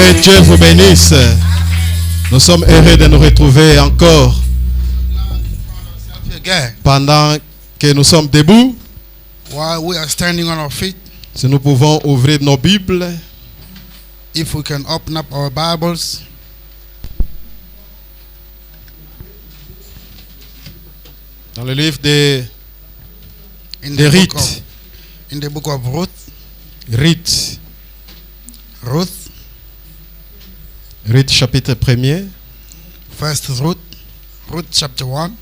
Que Dieu vous bénisse. Nous sommes heureux de nous retrouver encore pendant que nous sommes debout. While we are standing on our feet, Si nous pouvons ouvrir nos Bibles if we can open up our Bibles dans le livre de in des the book Rites. in the book of Ruth. Rites chapitre 1er. First Ruth chapter 1.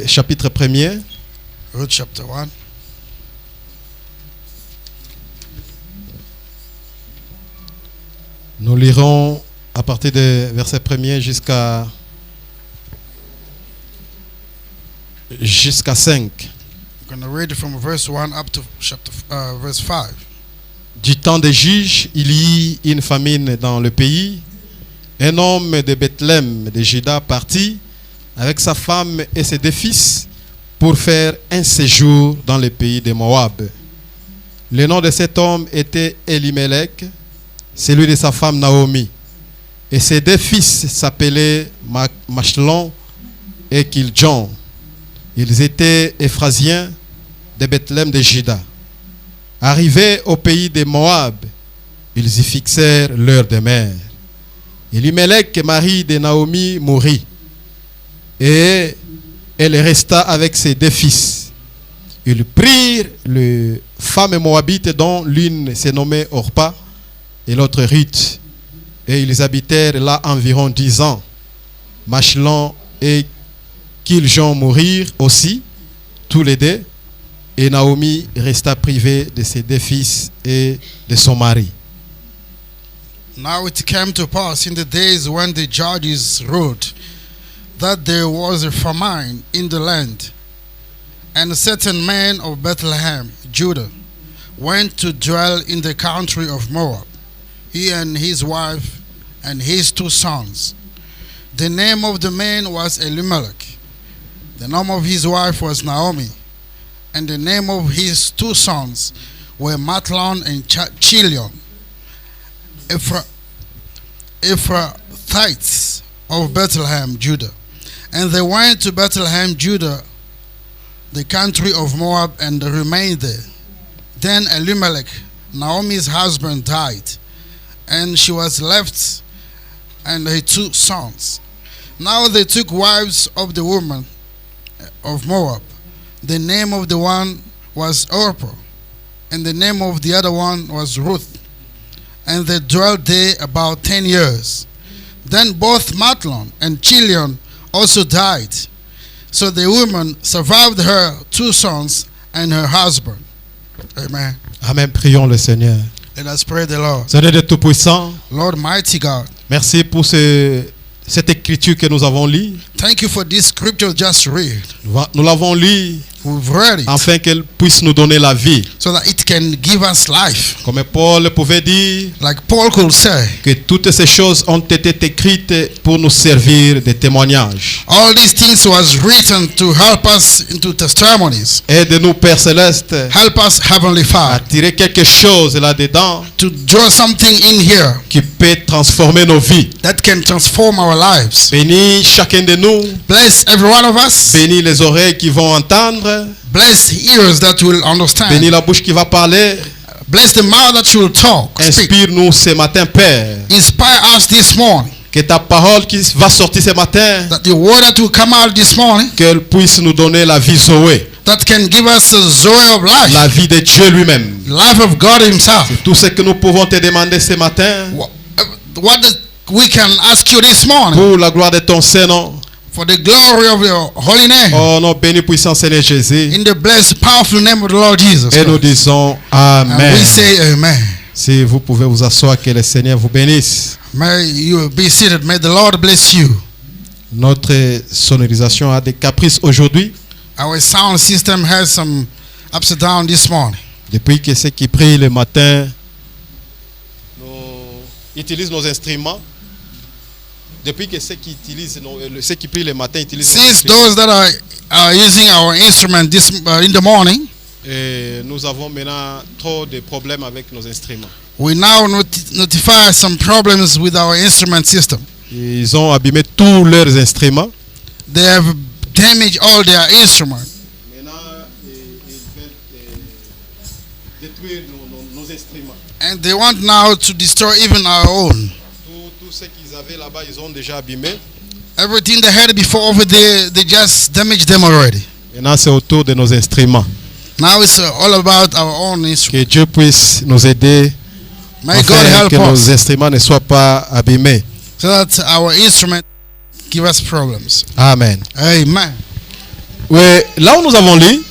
Chapitre 1er. Ruth chapter 1. Nous lirons à partir du verset 1er jusqu'à 5. I'm going to read from verse 1 up to verse 5. Du temps des juges, il y eut une famine dans le pays. Un homme de Bethléem de Juda partit avec sa femme et ses deux fils pour faire un séjour dans le pays de Moab. Le nom de cet homme était Elimelech, celui de sa femme Naomi. Et ses deux fils s'appelaient Machlon et Kiljon. Ils étaient Éphrasiens de Bethléem de Juda. Arrivés au pays de Moab, ils y fixèrent leur demeure. Elimelech, mari de Naomi, mourut. Et elle resta avec ses deux fils. Ils prirent les femmes moabites dont l'une se nommait Orpa et l'autre Ruth. Et ils habitèrent là environ 10 ans. Machlon et Kiljon mourirent aussi, tous les deux. Et Naomi resta privée de ses deux fils et de son mari. Now it came to pass in the days when the judges ruled that there was a famine in the land, and a certain man of Bethlehem, Judah, went to dwell in the country of Moab, he and his wife and his two sons. The name of the man was Elimelech. The name of his wife was Naomi, and the name of his two sons were Mahlon and Chilion, Ephrathites of Bethlehem, Judah. And they went to Bethlehem, Judah, the country of Moab, and remained there. Then Elimelech, Naomi's husband, died, and she was left and her two sons. Now they took wives of the women of Moab. The name of the one was Orpah, and the name of the other one was Ruth. And they dwelt there about 10 years. Then both Mahlon and Chilion also died. So the woman survived her two sons and her husband. Amen. Amen. Prions le Seigneur. Let us pray the Lord. Seigneur de Tout-Puissant, Lord mighty God, merci pour cette écriture que nous avons lue. thank you for this scripture just read. Nous l'avons lue We've read it afin qu'elle puisse nous donner la vie. so that it can give us life. Comme Paul pouvait dire Like Paul could say, que toutes ces choses ont été écrites pour nous servir de témoignages. all these things was written to help us into testimonies. Aide-nous, Père Céleste, Help us, Heavenly à Father, tirer quelque chose là-dedans to draw something in here qui peut transformer nos vies. that can transform our lives. Bénis chacun de nous. Bless every one of us. Bénis les oreilles qui vont entendre. Bless ears that will Bénis understand. la bouche qui va parler. Bless the mouth that will talk. Speak. Inspire-nous ce matin, Père. Inspire us this morning. Que ta parole qui va sortir ce matin, That the word that will come out this morning, qu'elle puisse nous donner la vie Zoé. that can give us the joy of life. La vie de Dieu lui-même. Life of God Himself. Tout ce que nous pouvons te demander ce matin, We can ask you this morning, pour la gloire de ton Saint-Nom. for the glory of your holy name, Oh non, béni puissant Seigneur Jésus. in the blessed, powerful name of the Lord Jesus Et nous Christ. disons And Amen. we say amen. Si vous pouvez vous asseoir, que le Seigneur vous bénisse. May you be seated. May the Lord bless you. Notre sonorisation a des caprices aujourd'hui. Our sound system has some ups and downs this morning. Depuis que ceux qui prient le matin utilisent nos instruments. Depuis que ceux qui prient le matin utilisent nos Since instruments. those that are using our instrument in the morning, Et nous avons maintenant trop de problèmes avec nos instruments. We now notify some problems with our instrument system. Ils ont abîmé tous leurs instruments. They have damaged all their instruments. Maintenant, ils veulent détruire nos instruments. And they want now to destroy even our own. Tout ce qu'ils avaient là-bas, ils ont déjà abîmé. Everything they had before over there, they just damaged them already. Maintenant, c'est autour de nos instruments. Now it's all about our own instruments. Que Dieu puisse nous aider May God afin help que nos us instruments ne soient pas abîmés. so that our instrument give us problems. Amen. Amen. Oui, là où nous avons lu,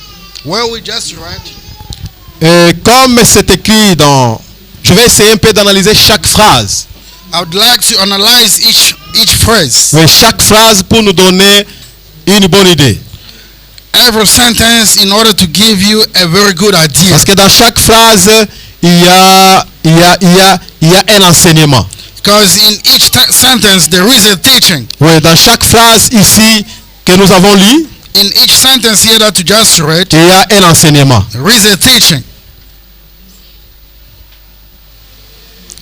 Where we just read, comme c'est écrit dans... Je vais essayer un peu d'analyser chaque phrase. I would like to analyze each phrase, Oui, chaque phrase pour nous donner une bonne idée. every sentence, in order to give you a very good idea. Parce que dans chaque phrase, il y a un enseignement. Because in each sentence there is a teaching. Oui, dans chaque phrase ici que nous avons lu, In each sentence here that you just read, il y a un enseignement. there is a teaching.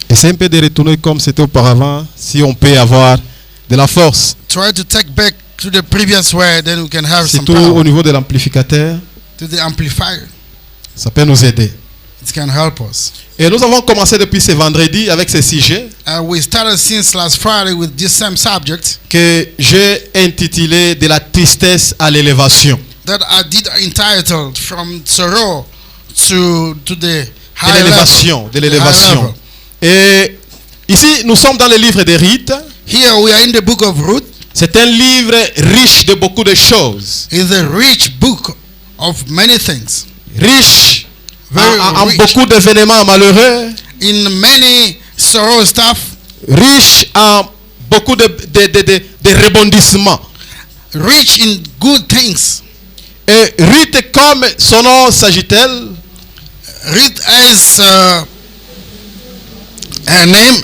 Et c'est un peu de retourner comme c'était auparavant, si on peut avoir de la force. Try to take back to the previous way, then we can have some Surtout au power. niveau de l'amplificateur, To the amplifier, ça peut nous aider. it can help us. Et nous avons commencé depuis ce vendredi avec ce sujet We started since last Friday with this same subject que j'ai intitulé de la tristesse à l'élévation. that I did entitled From Sorrow to the De High l'élévation, Level. de The high l'élévation. level. Et ici, nous sommes dans le livre des rites. Here we are in the book of Ruth. C'est un livre riche de beaucoup de choses. It's a rich book of many things. Riche Very en rich. beaucoup d'événements malheureux. In many sorrow stuff. Riche en beaucoup de rebondissements. Rich in good things. Et Ruth, comme son nom s'agit-elle, Ruth is her name.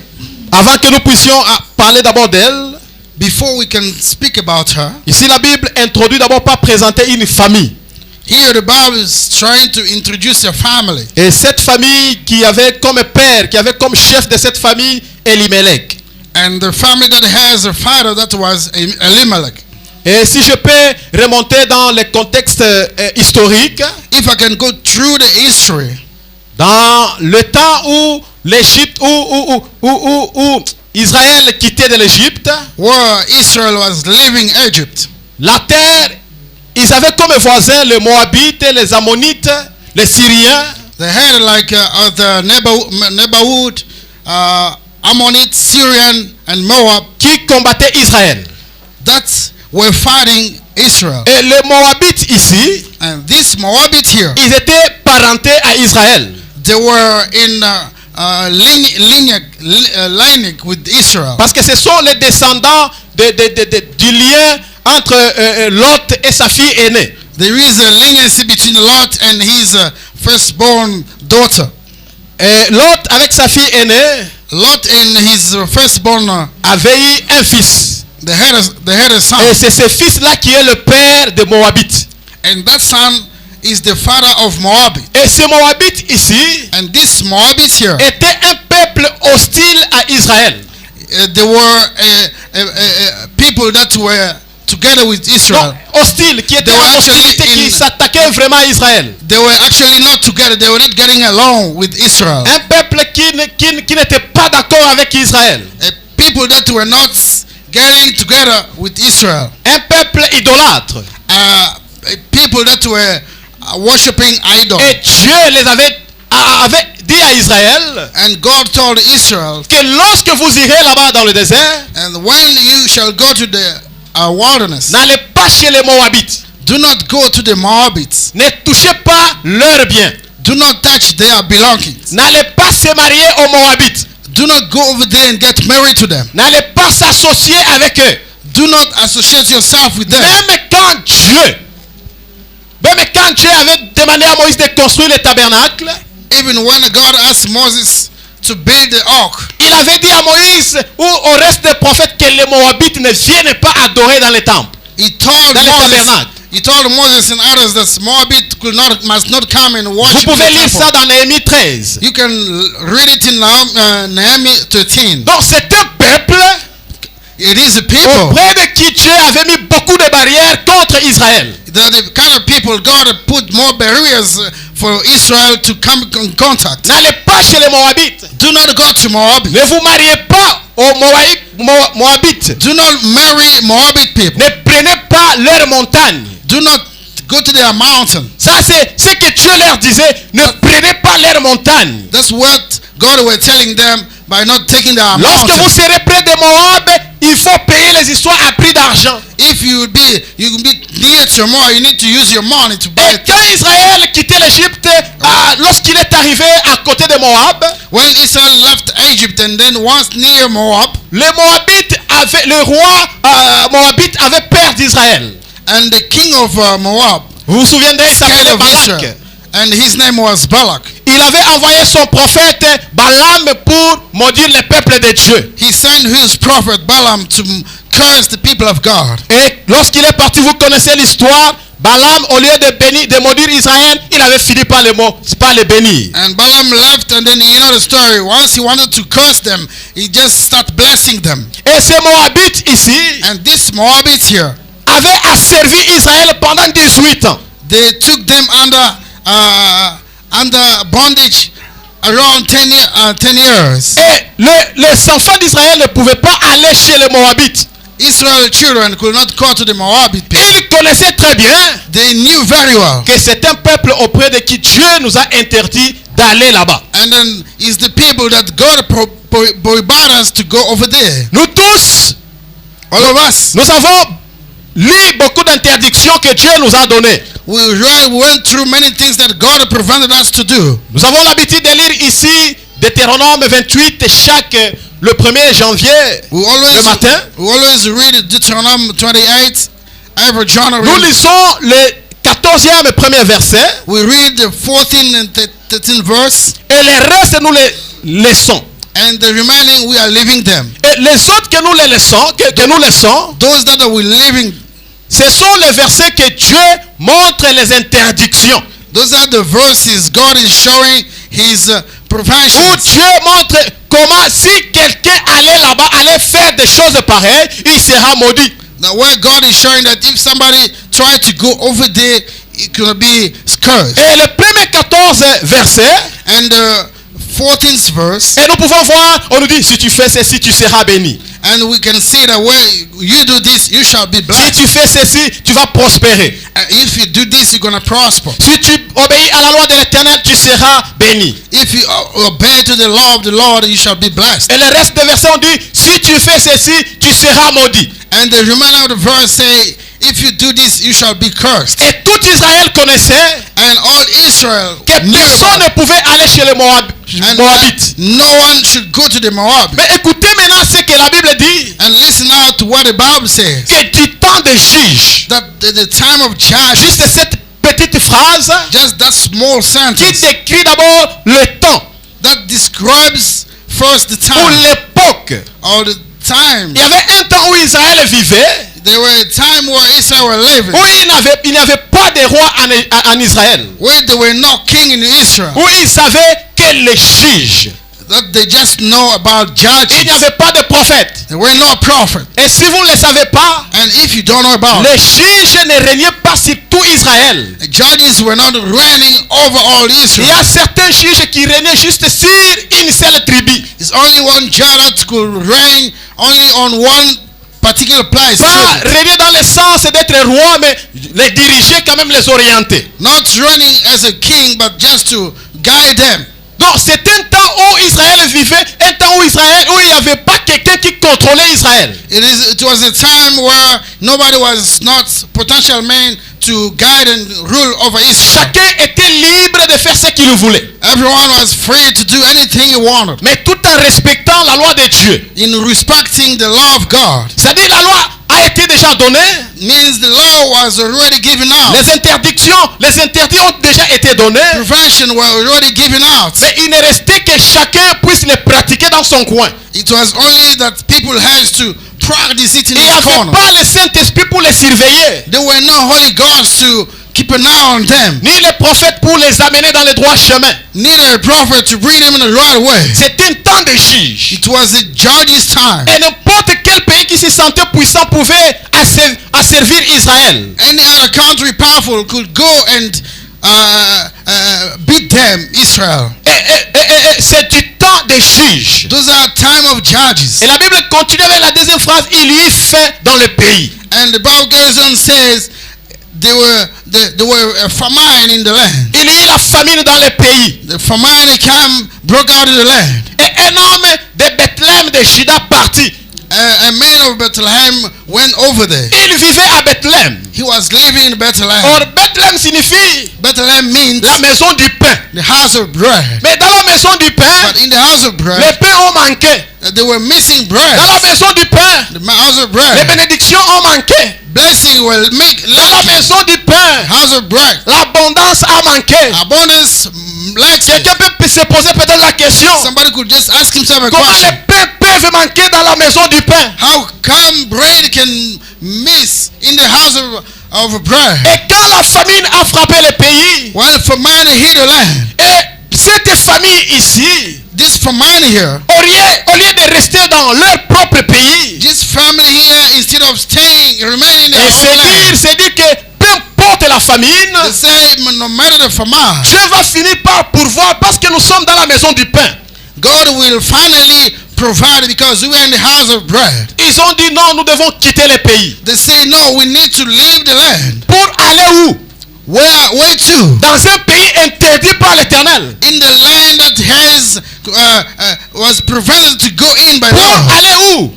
avant que nous puissions parler d'abord d'elle, Before we can speak about her, ici la Bible introduit d'abord par présenter une famille. here the Bible is trying to introduce a family. Et cette famille qui avait comme père, qui avait comme chef de cette famille, Elimelech. And the family that has a father that was Elimelech. Et si je peux remonter dans le contexte historique, If I can go through the history, dans le temps où l'Égypte, où Israël quittait de l'Égypte, where Israel was leaving Egypt, la terre, ils avaient comme voisins les Moabites, les Ammonites, les Syriens, they had like the Nebawood, Ammonite, Syrian, and Moab qui combattaient Israël. that were fighting Israel. Et les Moabites ici, And this Moabite here, ils étaient parentés à Israël. they were in lineage with Israel. Parce que ce sont les descendants du lien entre Lot et sa fille aînée. There is a lineage between Lot and his firstborn daughter. Et Lot avec sa fille aînée Lot and his firstborn, avait eu un fils. they had a son. Et c'est ce fils-là qui est le père de Moabite. And that son is the father of Moab. Et ce Moabite ici And this Moabite here, était un peuple hostile à Israël. they were people that were together with Donc, Israel. hostile, qui était They were en hostilité, actually qui in- s'attaquait vraiment à Israël. They were actually not together. They were not getting along with Israel. Un peuple qui n'était pas d'accord avec Israël. People that were not getting together with Israel. Un peuple idolâtre. People that were worshiping idols. Et Dieu les avait dit à Israël And God told Israel, que lorsque vous irez là-bas dans le désert, and when you shall go to the wilderness, n'allez pas chez les Moabites. do not go to the Moabites. Ne touchez pas leurs biens. Do not touch their belongings. N'allez pas se marier aux Moabites. Do not go over there and get married to them. N'allez pas s'associer avec eux. Do not associate yourself with them. Même quand Dieu avait demandé à Moïse de construire le tabernacle, Even when God asked Moses to build the ark, il avait dit à Moïse ou au reste des prophètes que les Moabites ne viennent pas adorer dans les temples. he told Dans le Moses, tabernacle. He told Moses and others that Moabit must not come and Vous worship in pouvez the lire ça temple. dans Néhémie 13. You can read it in Nehemiah 13. Donc c'est un peuple It is a people, auprès de qui Dieu avait mis beaucoup de barrières contre Israël. the kind of people God put more barriers for Israel to come in contact. N'allez pas chez les Moabites. Do not go to Moab. Ne vous mariez pas aux Moabites. Do not marry Moabit people. Ne prenez pas leurs montagnes. Do not go to their mountain. Ça c'est ce que Dieu leur disait. Ne prenez pas leurs montagnes. That's what God was telling them by not taking their Lorsque mountain. vous serez près de Moab, il faut payer les histoires à prix d'argent. If you be near to Moab, you need to use your money to buy Et it. quand Israël quittait l'Égypte, lorsqu'il est arrivé à côté de Moab, When Israel left Egypt and then once near Moab, le roi Moabite avait peur d'Israël. and the king of Moab, Vous vous souviendrez, il scared s'appelait of Israel, Balak. and his name was Balak. Il avait envoyé son prophète Balaam pour maudire le peuple de Dieu. He sent his prophet Balaam to curse the people of God. Et lorsqu'il est parti, vous connaissez l'histoire, Balaam, au lieu de maudire Israël, il avait fini par les bénir. And Balaam left, and then you know the story. Once he wanted to curse them, he just started blessing them. Et ces Moabites ici And this Moabit here, avaient asservi Israël pendant 18 ans. they took them under bondage around 10 years. Et les enfants d'Israël ne pouvaient pas aller chez les Moabites. Israel children could not go to the Moabit people. Ils connaissaient très bien They knew very well. que c'est un peuple auprès de qui Dieu nous a interdit d'aller là-bas. And then it's the people that God prohibited us to go over there. Nous tous, All of us. nous avons lu beaucoup d'interdictions que Dieu nous a données. We went through many things that God prevented us to do. Nous avons l'habitude de lire ici Deutéronome 28 le 1er janvier le matin. We always read Deuteronomy 28 every January. Nous lisons le 14e premier verset We read the 14th and 13th verse, et le reste nous les laissons. and the remaining we are leaving them. Et les autres que nous les laissons, que nous laissons, Those that are we leaving, ce sont les versets que Dieu montre les interdictions. those are the verses God is showing His Où provisions. Dieu montre comment si quelqu'un allait là-bas, allait faire des choses pareilles, il sera maudit. Now where God is showing that if somebody tried to go over there, it could be cursed. Et le premier 14 versets, And the 14th verse, et nous pouvons voir, on nous dit, si tu fais ceci, tu seras béni. and we can see that when you do this, you shall be Si blessed. tu fais ceci, tu vas prospérer. And if you do this, you're going to prosper. Si tu obéis à la loi de l'Éternel, tu seras béni. If you obey to the law of the Lord, you shall be blessed. Et le reste des versets, on dit, si tu fais ceci, tu seras maudit. And the remainder of the verse say, if you do this, you shall be cursed. Et tout Israël connaissait And all Israel que knew personne about ne pouvait aller chez les and Moabites. no one should go to the Moab. Mais écoutez maintenant ce que la Bible dit, And listen now to what the Bible says. que du temps des juges, That the time of judges, juste cette petite phrase just that small qui sentence décrit d'abord le temps that describes first the ou time l'époque. or the time. Il y avait un temps où Israël vivait, There were a time where Israel were living, où il n'y avait pas de roi en Israël, where there were no king in Israel, où ils savaient que les juges, that they just know about il n'y judges. avait pas de prophète. There were no prophet. Et si vous ne le savez pas, And if you don't know about it, les juges ne régnaient pas sur tout Israël. the judges were not reigning over all Il y Israel. a certains juges qui régnaient juste sur une seule tribu. It's only one judge that could reign only on one particular place. Pas régner dans le sens d'être roi, mais les diriger, quand même les orienter. Not reigning as a king, but just to guide them. Donc c'est un temps où Israël vivait, un temps où il n'y avait pas quelqu'un qui contrôlait Israël. It was a time where nobody was not potential man to guide and rule over Israel. Chacun était libre de faire ce qu'il voulait. Everyone was free to do anything he wanted, Mais tout en respectant la loi de Dieu. in respecting the law of God. C'est-à-dire la loi a été déjà donnée. Means the law was already given out. Les interdits ont déjà été donnés. Prevention were already given out. Mais il ne restait que chacun puisse les pratiquer dans son coin. It was only that people had to practice it in Il n'y this avait corner. pas le Saint-Esprit pour les surveiller, There were no holy gods to keep an eye on them, ni les prophètes pour les amener dans le droit chemin. neither a prophet to bring them in the right way. C'était un temps de juge. It was the judge's time. Et n'importe quel pays qui se sentait puissant pouvait asservir Israël. Any other country powerful could go and beat them, Israel. Et c'est du temps des juges. Those are time of judges. Et la Bible continue avec la deuxième phrase, il y eut faim dans le pays. And the Bible goes on and says there were a famine in the land. Il y eut la famine dans le pays. The famine broke out in the land. Et un homme de Bethléem de Juda partit. A man of Bethlehem went over there. Il vivait à Bethléem. He was living in Bethlehem. Or Bethléem signifie Bethlehem means la maison du pain. the house of bread. Mais dans la maison du pain, But in the house of bread, les pains ont manqué. they were missing Dans la bread. maison du pain, The house of les bread, bénédictions ont manqué. blessing will make Dans la lacking. maison du pain, House of bread, l'abondance a manqué. abundance lacking. Quelqu'un peut se poser peut-être la question. Somebody could just ask himself a Comment question. les pains peuvent manquer dans la maison du pain? How come bread can miss in the house of bread? Et quand la famine a frappé le pays, While famine hit the land, et cette famille ici, this famine here, au lieu de rester dans leur propre pays, this family here, instead of staying, remaining in their et own land, c'est dire que peu importe la famine, they say no matter the famine, Dieu va finir par pourvoir parce que nous sommes dans la maison du pain. God will finally provide because we are in the house of bread. Ils ont dit non, nous devons quitter le pays. They say no, we need to leave the land. Pour aller où? Where to? Dans un pays interdit par l'Éternel. In the land that has was prevented to go in by Pour law. aller où?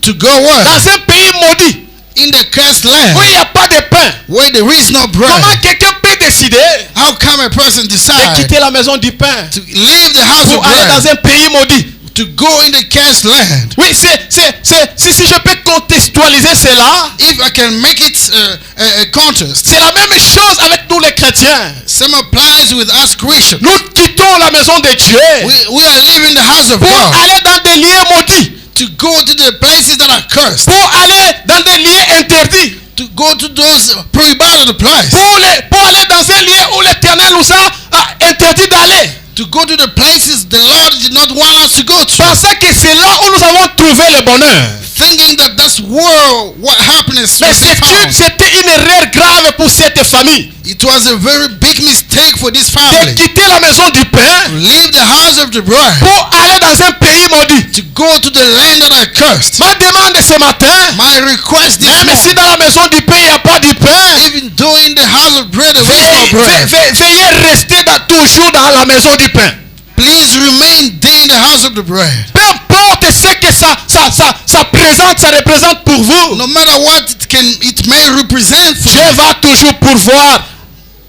To go where? Dans un pays maudit In the cursed où land il n'y a pas de pain. where there is no bread. Comment quelqu'un peut décider How come a person de decide quitter la maison du pain to leave the house of pour aller bread dans un pays maudit? to go in the cursed land? Oui, si je peux contextualiser cela, If I can make it a contest, c'est la même chose avec nous les chrétiens. same applies with us Christians. Nous quittons la maison de Dieu We are leaving the house of pour God aller dans des lieux maudits, to go to the places that are cursed, pour aller dans des lieux interdits, to go to those prohibited places, pour aller dans un lieu où l'Éternel nous a interdit d'aller. to go to the places the Lord did not want us to go to, Pensant que c'est là où nous avons trouvé le bonheur. thinking that that's where what happiness Mais will be found. c'était une erreur grave pour cette famille. It was a very big mistake for this De family quitter la maison du to pain leave the house of the bread, pour aller dans un pays maudit. to go to the land that are cursed. Ma demande ce matin, My request this même si morning, dans la maison du pain il n'y a pas du pain, even though in the house of bread there is no bread, veuillez rester toujours dans la maison du pain. please remain there in the house of the bread. Peu importe ce que ça représente pour vous, No matter what it may represent for Dieu you, va toujours pourvoir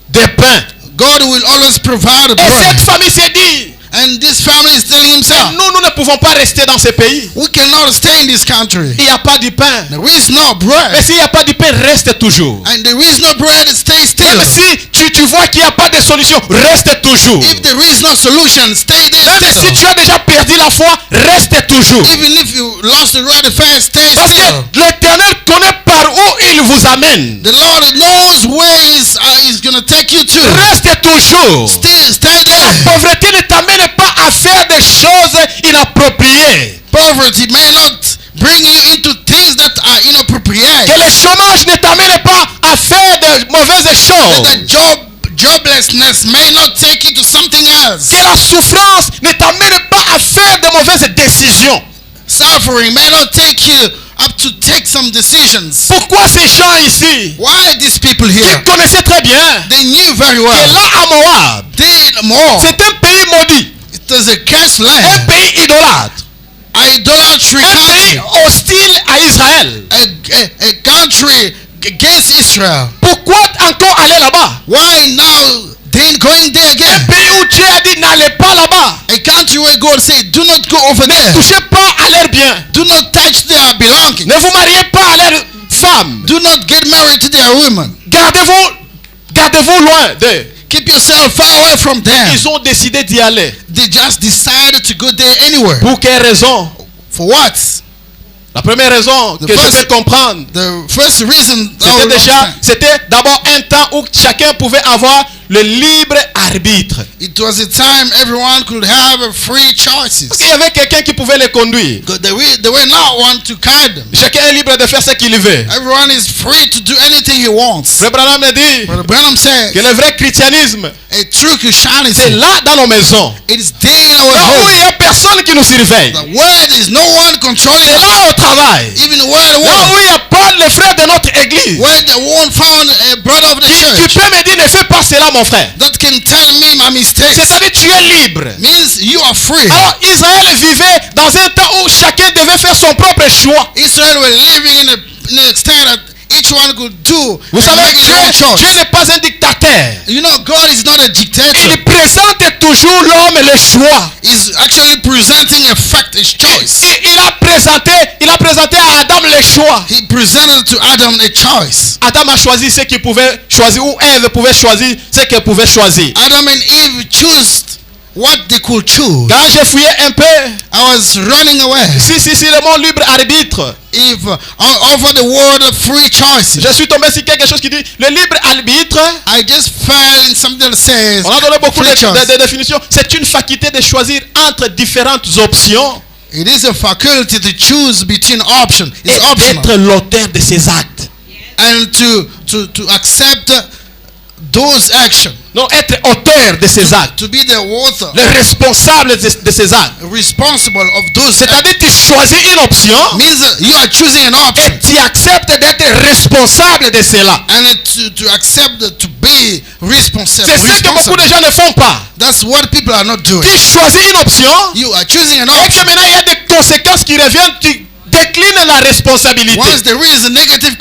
des pains. God will always provide a Et cette bread. famille s'est dit, And this family is telling himself, nous ne pouvons pas rester dans ce pays. we cannot stay in this country. Il n'y a pas de pain. There is no Mais bread. s'il n'y a pas de pain, reste toujours. And there is no bread, stay still. Même si tu vois qu'il n'y a pas de solution, reste toujours. If there is no solution, stay there Même si still. tu as déjà perdu la foi, reste toujours. Even if you lost the right faith, stay Parce still. que l'Éternel connaît par où il vous amène. The Lord knows where he's going to take you to. Reste toujours. Stay there. La pauvreté ne t'amène pas à faire des choses inappropriées. Poverty may not bring you into things that are Que inappropriate. le chômage ne t'amène pas à faire de mauvaises That choses. the joblessness may not take you to something else. Que la souffrance ne t'amène pas à faire de mauvaises décisions. Suffering may not take you up to take some decisions. Pourquoi ces gens ici, Why these people qui here? connaissaient très bien They knew very que well. là à Moab, They more. c'est un pays maudit, It is a cursed un land. pays idolâtre, Idolatry un pays country. hostile à Israël. A country against Israel. Pourquoi encore aller là-bas? Why now then going there Un again? pays où Dieu a dit n'allez pas là-bas. A country where God said, do not go over Ne there. touchez pas à leurs biens. Do not touch their belongings. Ne vous mariez pas à leurs femmes. Do not get married to their women. Gardez-vous loin d'eux. Keep yourself far away from them. Ils ont décidé d'y aller. They just decided to go there anywhere. Pour quelle raison? For what? La première raison The que je first- peux comprendre, The first reason I will understand, c'était d'abord un temps où chacun pouvait avoir le libre arbitre. it was a time everyone could have a free choices. Parce qu'il y avait quelqu'un qui pouvait les conduire. Because they were not one to guide them. Chacun est libre de faire ce qu'il veut. Everyone is free to do anything he wants. Frère Branham me dit Brother Branham said, que le vrai christianisme, a true c'est Christianity, là dans nos maisons. it is there in our Là où il home. n'y a personne qui nous surveille. Where there is no one controlling C'est us, là au travail. even where the Là work, où il n'y a pas le frère de notre église. where the one found a brother of the Tu church peux me dire ne fais pas cela mon frère. that can tell me my mistakes. C'est-à-dire tu es libre. Means you are free. Alors Israël vivait dans un temps où chacun devait faire son propre choix. Israel were living in a state that each one could do Vous and savez, make his own Dieu choice. n'est pas un dictateur. You know, God is not a dictator. Il présente toujours l'homme le choix. He's actually presenting a fact, his choice. Il a présenté à Adam le choix. He presented to Adam a choice. Adam a choisi ce qu'il pouvait choisir, ou Ève pouvait choisir ce qu'elle pouvait choisir. Adam and Eve chose what they could choose. Quand j'ai fouillé un peu, I was running away. si le mot libre arbitre, If over the word of free choices, je suis tombé sur quelque chose qui dit le libre arbitre. I just fell in something that says On a donné beaucoup free choice. de définitions. C'est une faculté de choisir entre différentes options It is a faculty to choose between options. et It's optional. d'être l'auteur de ses actes. And to accept those actions. Non, être auteur de ses actes. To be the author, Le responsable de ses actes. responsible of those acts. C'est-à-dire tu choisis une option Means that you are choosing an option. et tu acceptes d'être responsable de cela. And to accept to be responsible. C'est ce que beaucoup de gens ne font pas. That's what people are not doing. Tu choisis une option You are choosing an et que option. maintenant il y a des conséquences qui reviennent, tu déclines la responsabilité. Once there is a negative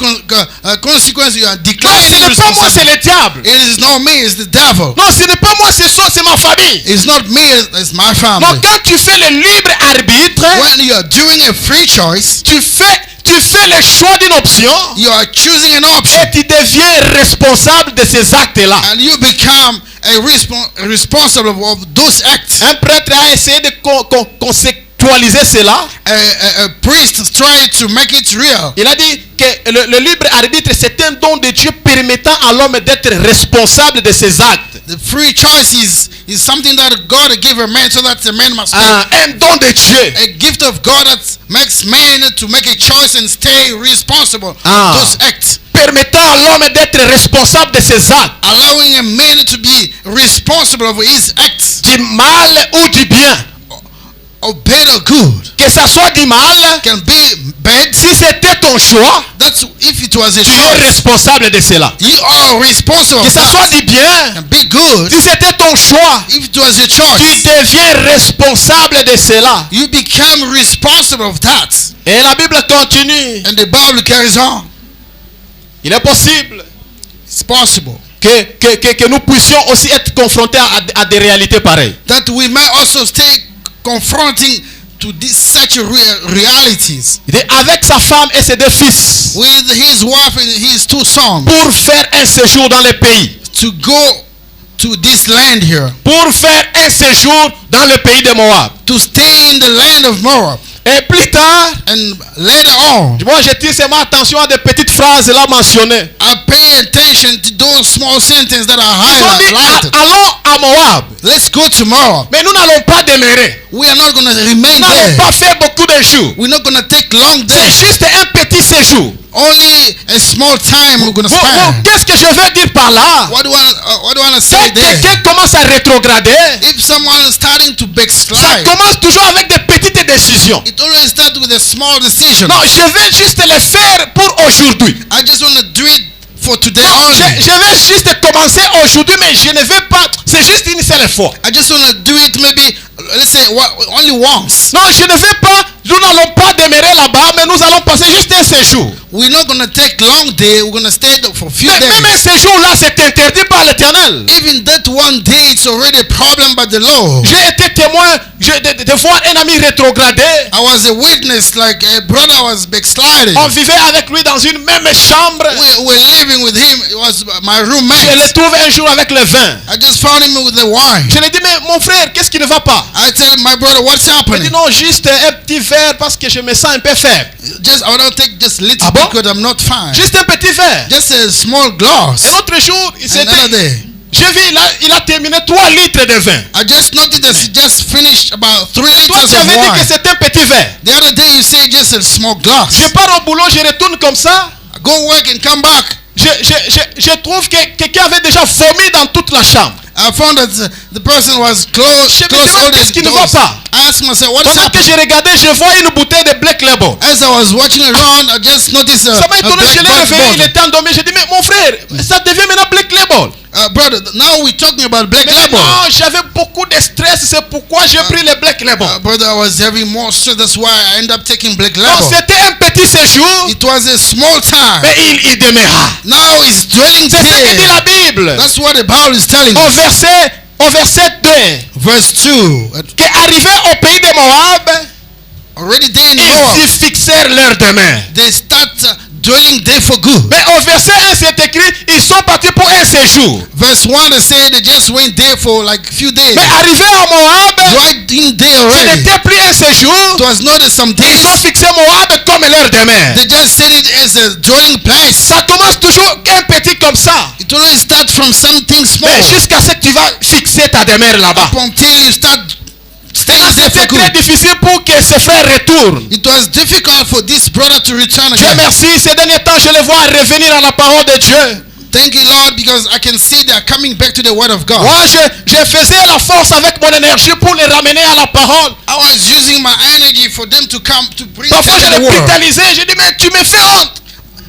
consequence, you are Non, declining ce n'est pas moi, c'est responsibility. le diable. It is not me, it's the devil. Non, ce n'est pas moi, c'est ma famille. It's not me, it's my Donc family. quand tu fais le libre arbitre, When you are doing a free choice, tu fais le choix d'une option you are choosing an option. et tu deviens responsable de ces actes-là. And you become responsible of those acts. Un prêtre a essayé de conceptualiser cela. A priest tried to make it real. Il a dit que le libre arbitre, c'est un don de Dieu permettant à l'homme d'être responsable de ses actes. The free choice is something that God gave a man so that the man must Un don de Dieu. a gift of God that makes man to make a choice and stay responsible Ah. those acts. Permettant à l'homme d'être responsable de ses actes. Allowing a man to be responsible of his acts, Du mal ou du bien. of bad or good. Que ça soit du mal, Can be bad. si c'était ton choix, That's if it was a tu es choice. responsable de cela. You are responsible Que of ça soit that. du bien, Can be good. si c'était ton choix, If it was a tu choice, deviens responsable de cela. you become responsible of that. Et la Bible continue. And the Bible carries on. Il est possible It's possible que nous puissions aussi être confrontés à des réalités pareilles. that we may also stay confronting to these such realities Il dit, avec sa femme et ses deux fils, with his wife and his two sons pour faire un séjour dans le pays. to go to this land here, Pour faire un séjour dans le pays de Moab. to stay in the land of Moab. Et plus tard, And later on, moi je tire seulement attention à des petites phrases là mentionnées. I pay attention to those small sentences that are Ils ont dit, highlighted. allons à Moab. Let's go to Moab. Mais nous n'allons pas demeurer. We are not going to remain Nous n'allons there. pas faire beaucoup de jours. We're not going to take long C'est days. juste un petit séjour. Only a small time we're going to spend. Qu'est-ce que je veux dire par là? What do I want to say Quand there? quelqu'un commence à rétrograder, If someone is starting to ça backslide, commence toujours avec des petites décisions. it always starts with a small decision. Non, je vais juste le faire pour aujourd'hui. I just want to do it for today Je only. vais juste commencer aujourd'hui, mais je ne vais pas. C'est juste une seule fois. I just want to do it maybe, let's say, only once. Non, je ne vais pas. Nous n'allons pas demeurer là-bas, mais nous allons passer juste un séjour. we're not going to take long day. We're going to stay there for a few Mais même days. ce jour-là, c'est interdit par l'Éternel. Even that one day, it's already a problem by the law. J'ai été témoin de voir un ami rétrogradé. I was a witness, like a brother was backsliding. On vivait avec lui dans une même chambre. We were living with him. It was my Je roommate. l'ai trouvé un jour avec le vin. I just found him with the wine. Je lui ai dit, mais mon frère, qu'est-ce qui ne va pas? I tell him, my brother, what's Il dit, happening? non, juste un petit verre parce que je me sens un peu faible. Just I want to take just little Ah bon? because I'm not fine. Juste un petit verre. Just a small glass. Un autre jour, Another day, j'ai vu, il a terminé 3 litres de vin. I just noticed that he just finished about 3 Toi, liters tu of avais dit que wine. c'était un petit verre. The other day you say just a small glass. Je pars au boulot, je retourne comme ça. I go work and come back. Je trouve que quelqu'un avait déjà vomi dans toute la chambre. I found that the person was close Je me all demande the qu'est-ce qui ne va doors. pas. I asked myself, what is Pendant que happening? je regardais, je vois une bouteille de Black Label. As I was watching around, I just noticed a Ça m'a étonné, je l'ai black réveillé, il bottle. était endormi. J'ai dit, mais mon frère, ça devient maintenant Black Label. Brother, now we're talking about black Mais label. non, j'avais beaucoup de stress, c'est pourquoi j'ai pris le Black Label. Brother, I was having more stress. That's why I ended up taking black Non, label. c'était un petit séjour, It was a small time. mais il demeura. Now it's dwelling C'est ce que dit there. la Bible. That's what the Bible is telling Au us. verset 2, Verse 2. qu'arrivés au pays de Moab, Already there in ils Moab, y fixèrent leur demeure. they start dwelling there for good. Mais au verset 1, c'est écrit, ils sont partis pour un séjour. Verse 1, they say they just went there for like a few days. Mais arrivés à Moab, Right in there ce already. n'était plus un séjour. It was not some days. Ils ont fixé Moab comme leur demeure. They just said it as a dwelling place. Ça commence toujours qu'un petit comme ça. It always starts from something small. Mais jusqu'à ce que tu vas fixer ta demeure là-bas. Until you start staying Là, there for c'était très good. difficile pour que ce frère retourne. It was difficult for this brother to return Dieu again. merci, ces derniers temps, je le vois revenir à la parole de Dieu. Thank you, Lord, because I can see they are coming back to the word of God. Moi, je faisais la force avec mon énergie pour les ramener à la parole. I was using my energy for them to come to bring Parfois, them je to the les word. brutalisais. Je dis, mais tu me fais honte.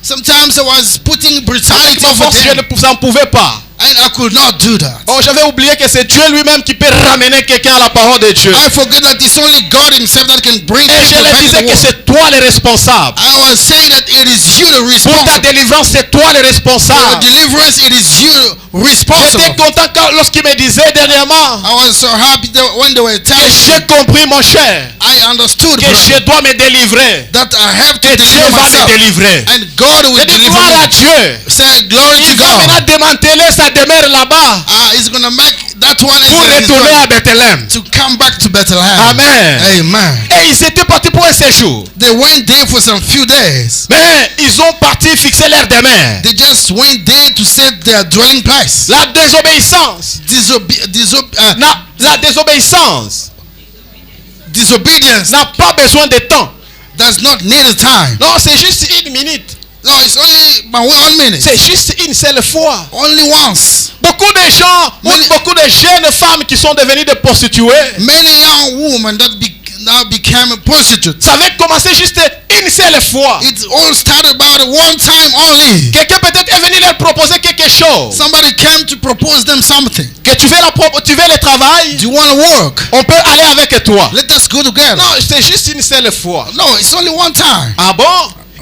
Sometimes I was putting Avec brutality ma over force, je them, n'en pouvais pas. and I could not do that. Oh, j'avais oublié que c'est Dieu lui-même qui peut ramener quelqu'un à la parole de Dieu. I forget that it's only God Himself that can bring Et je people leur back to disais the que word. c'est toi le responsable. I was saying that it is you the Pour ta responsible. délivrance, c'est toi le For responsable. deliverance, it is you J'étais responsible. content lorsqu'il me disait dernièrement I was so happy that when they were que telling j'ai me, compris, mon cher, I understood, que je brother, dois me délivrer. that I have to Et Dieu deliver va me myself, délivrer. and God will Je dis deliver gloire à me. Dieu. Say glory to Il va God. maintenant démanteler sa demeure là-bas He's gonna make that one pour as retourner à Bethléem. to come back to Bethlehem. Amen. Amen. Et ils étaient partis pour un séjour. They went there for some few days. Mais ils ont parti fixer leur demeure. They just went there to set their dwelling place. La désobéissance. La désobéissance Disobedience n'a pas besoin de temps. does not need a time. Non, c'est juste une minute. No, it's only by 1 minute. C'est juste une seule fois. Only once. Beaucoup de gens, beaucoup de jeunes femmes qui sont devenues des prostituées, Many young women that now became prostitutes. ça avait commencé juste une seule fois. It all started about 1 time only. Quelqu'un peut-être est venu leur proposer quelque chose. Somebody came to propose them something. Que tu veux le travail, Do you want to work? on peut aller avec toi. Let us go together. Non, c'est juste une seule fois. No, it's only 1 time. Ah bon?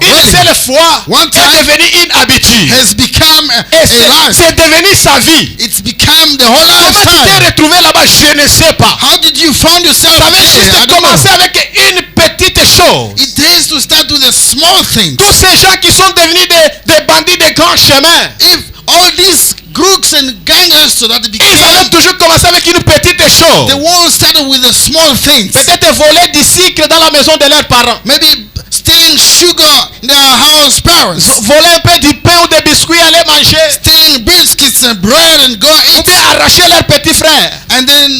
Une Really? seule fois One time est devenue une habitude. Has become a Et life. c'est devenu sa vie. It's become the whole Comment tu t'es lifestyle. retrouvé là-bas? Je ne sais pas. How did you find yourself Ça avait there? I juste don't know. commencé avec une petite chose. It has to start with the small things. Tous ces gens qui sont devenus des bandits de grands chemins, If all these crooks and gangsters so that they ils avaient became, toujours commencé avec une petite chose. the world started with the small things. Peut-être voler du sucre dans la maison de leurs parents. Maybe stealing sugar in their house parents. Voler un peu du pain ou des biscuits, aller manger. Stealing biscuits and bread and go Ou eat. bien arracher leur petit frère. And then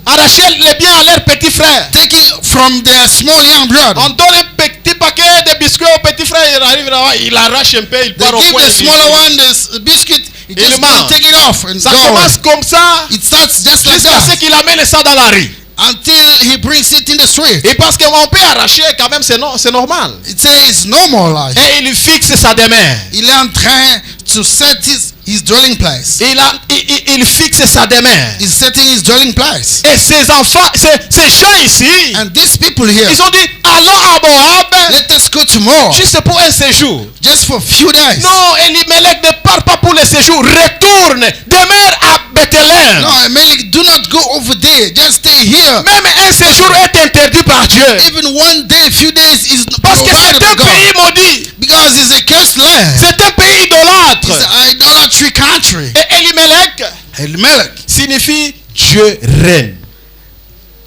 Arracher les biens à leur petit frère. taking from their small young brother. On donne un petit paquet de biscuits au petit frère. Il arrive là, il arrache un peu, il They part au give coin. the smaller one the biscuit. He Il just mange. take it off and Ça go. commence comme ça It starts just like jusqu'à ce that qu'il amène ça dans la rue. until he brings it in the street. Et parce qu'on peut arracher quand même, c'est normal. It says normal life. Et il fixe sa demeure. Il est en train to set his his dwelling place. Il fixe sa demeure. He's setting his dwelling place. Et ces enfants, ces gens ici, And these people here, ils ont dit, allons à Moab, let us go to Moab juste pour un séjour. just for a few days. Non, Elimelech ne part pas pour le séjour. Retourne, demeure à Bethléem. No, Amalek, do not go over there. Just stay here. Même un séjour est interdit par Dieu. Even one day, few days is Parce que provided c'est un by God. pays maudit. Because it's a cursed land. C'est un pays idolâtre. It's an idolatry country. Et Elimelech Elimelech. signifie Dieu règne.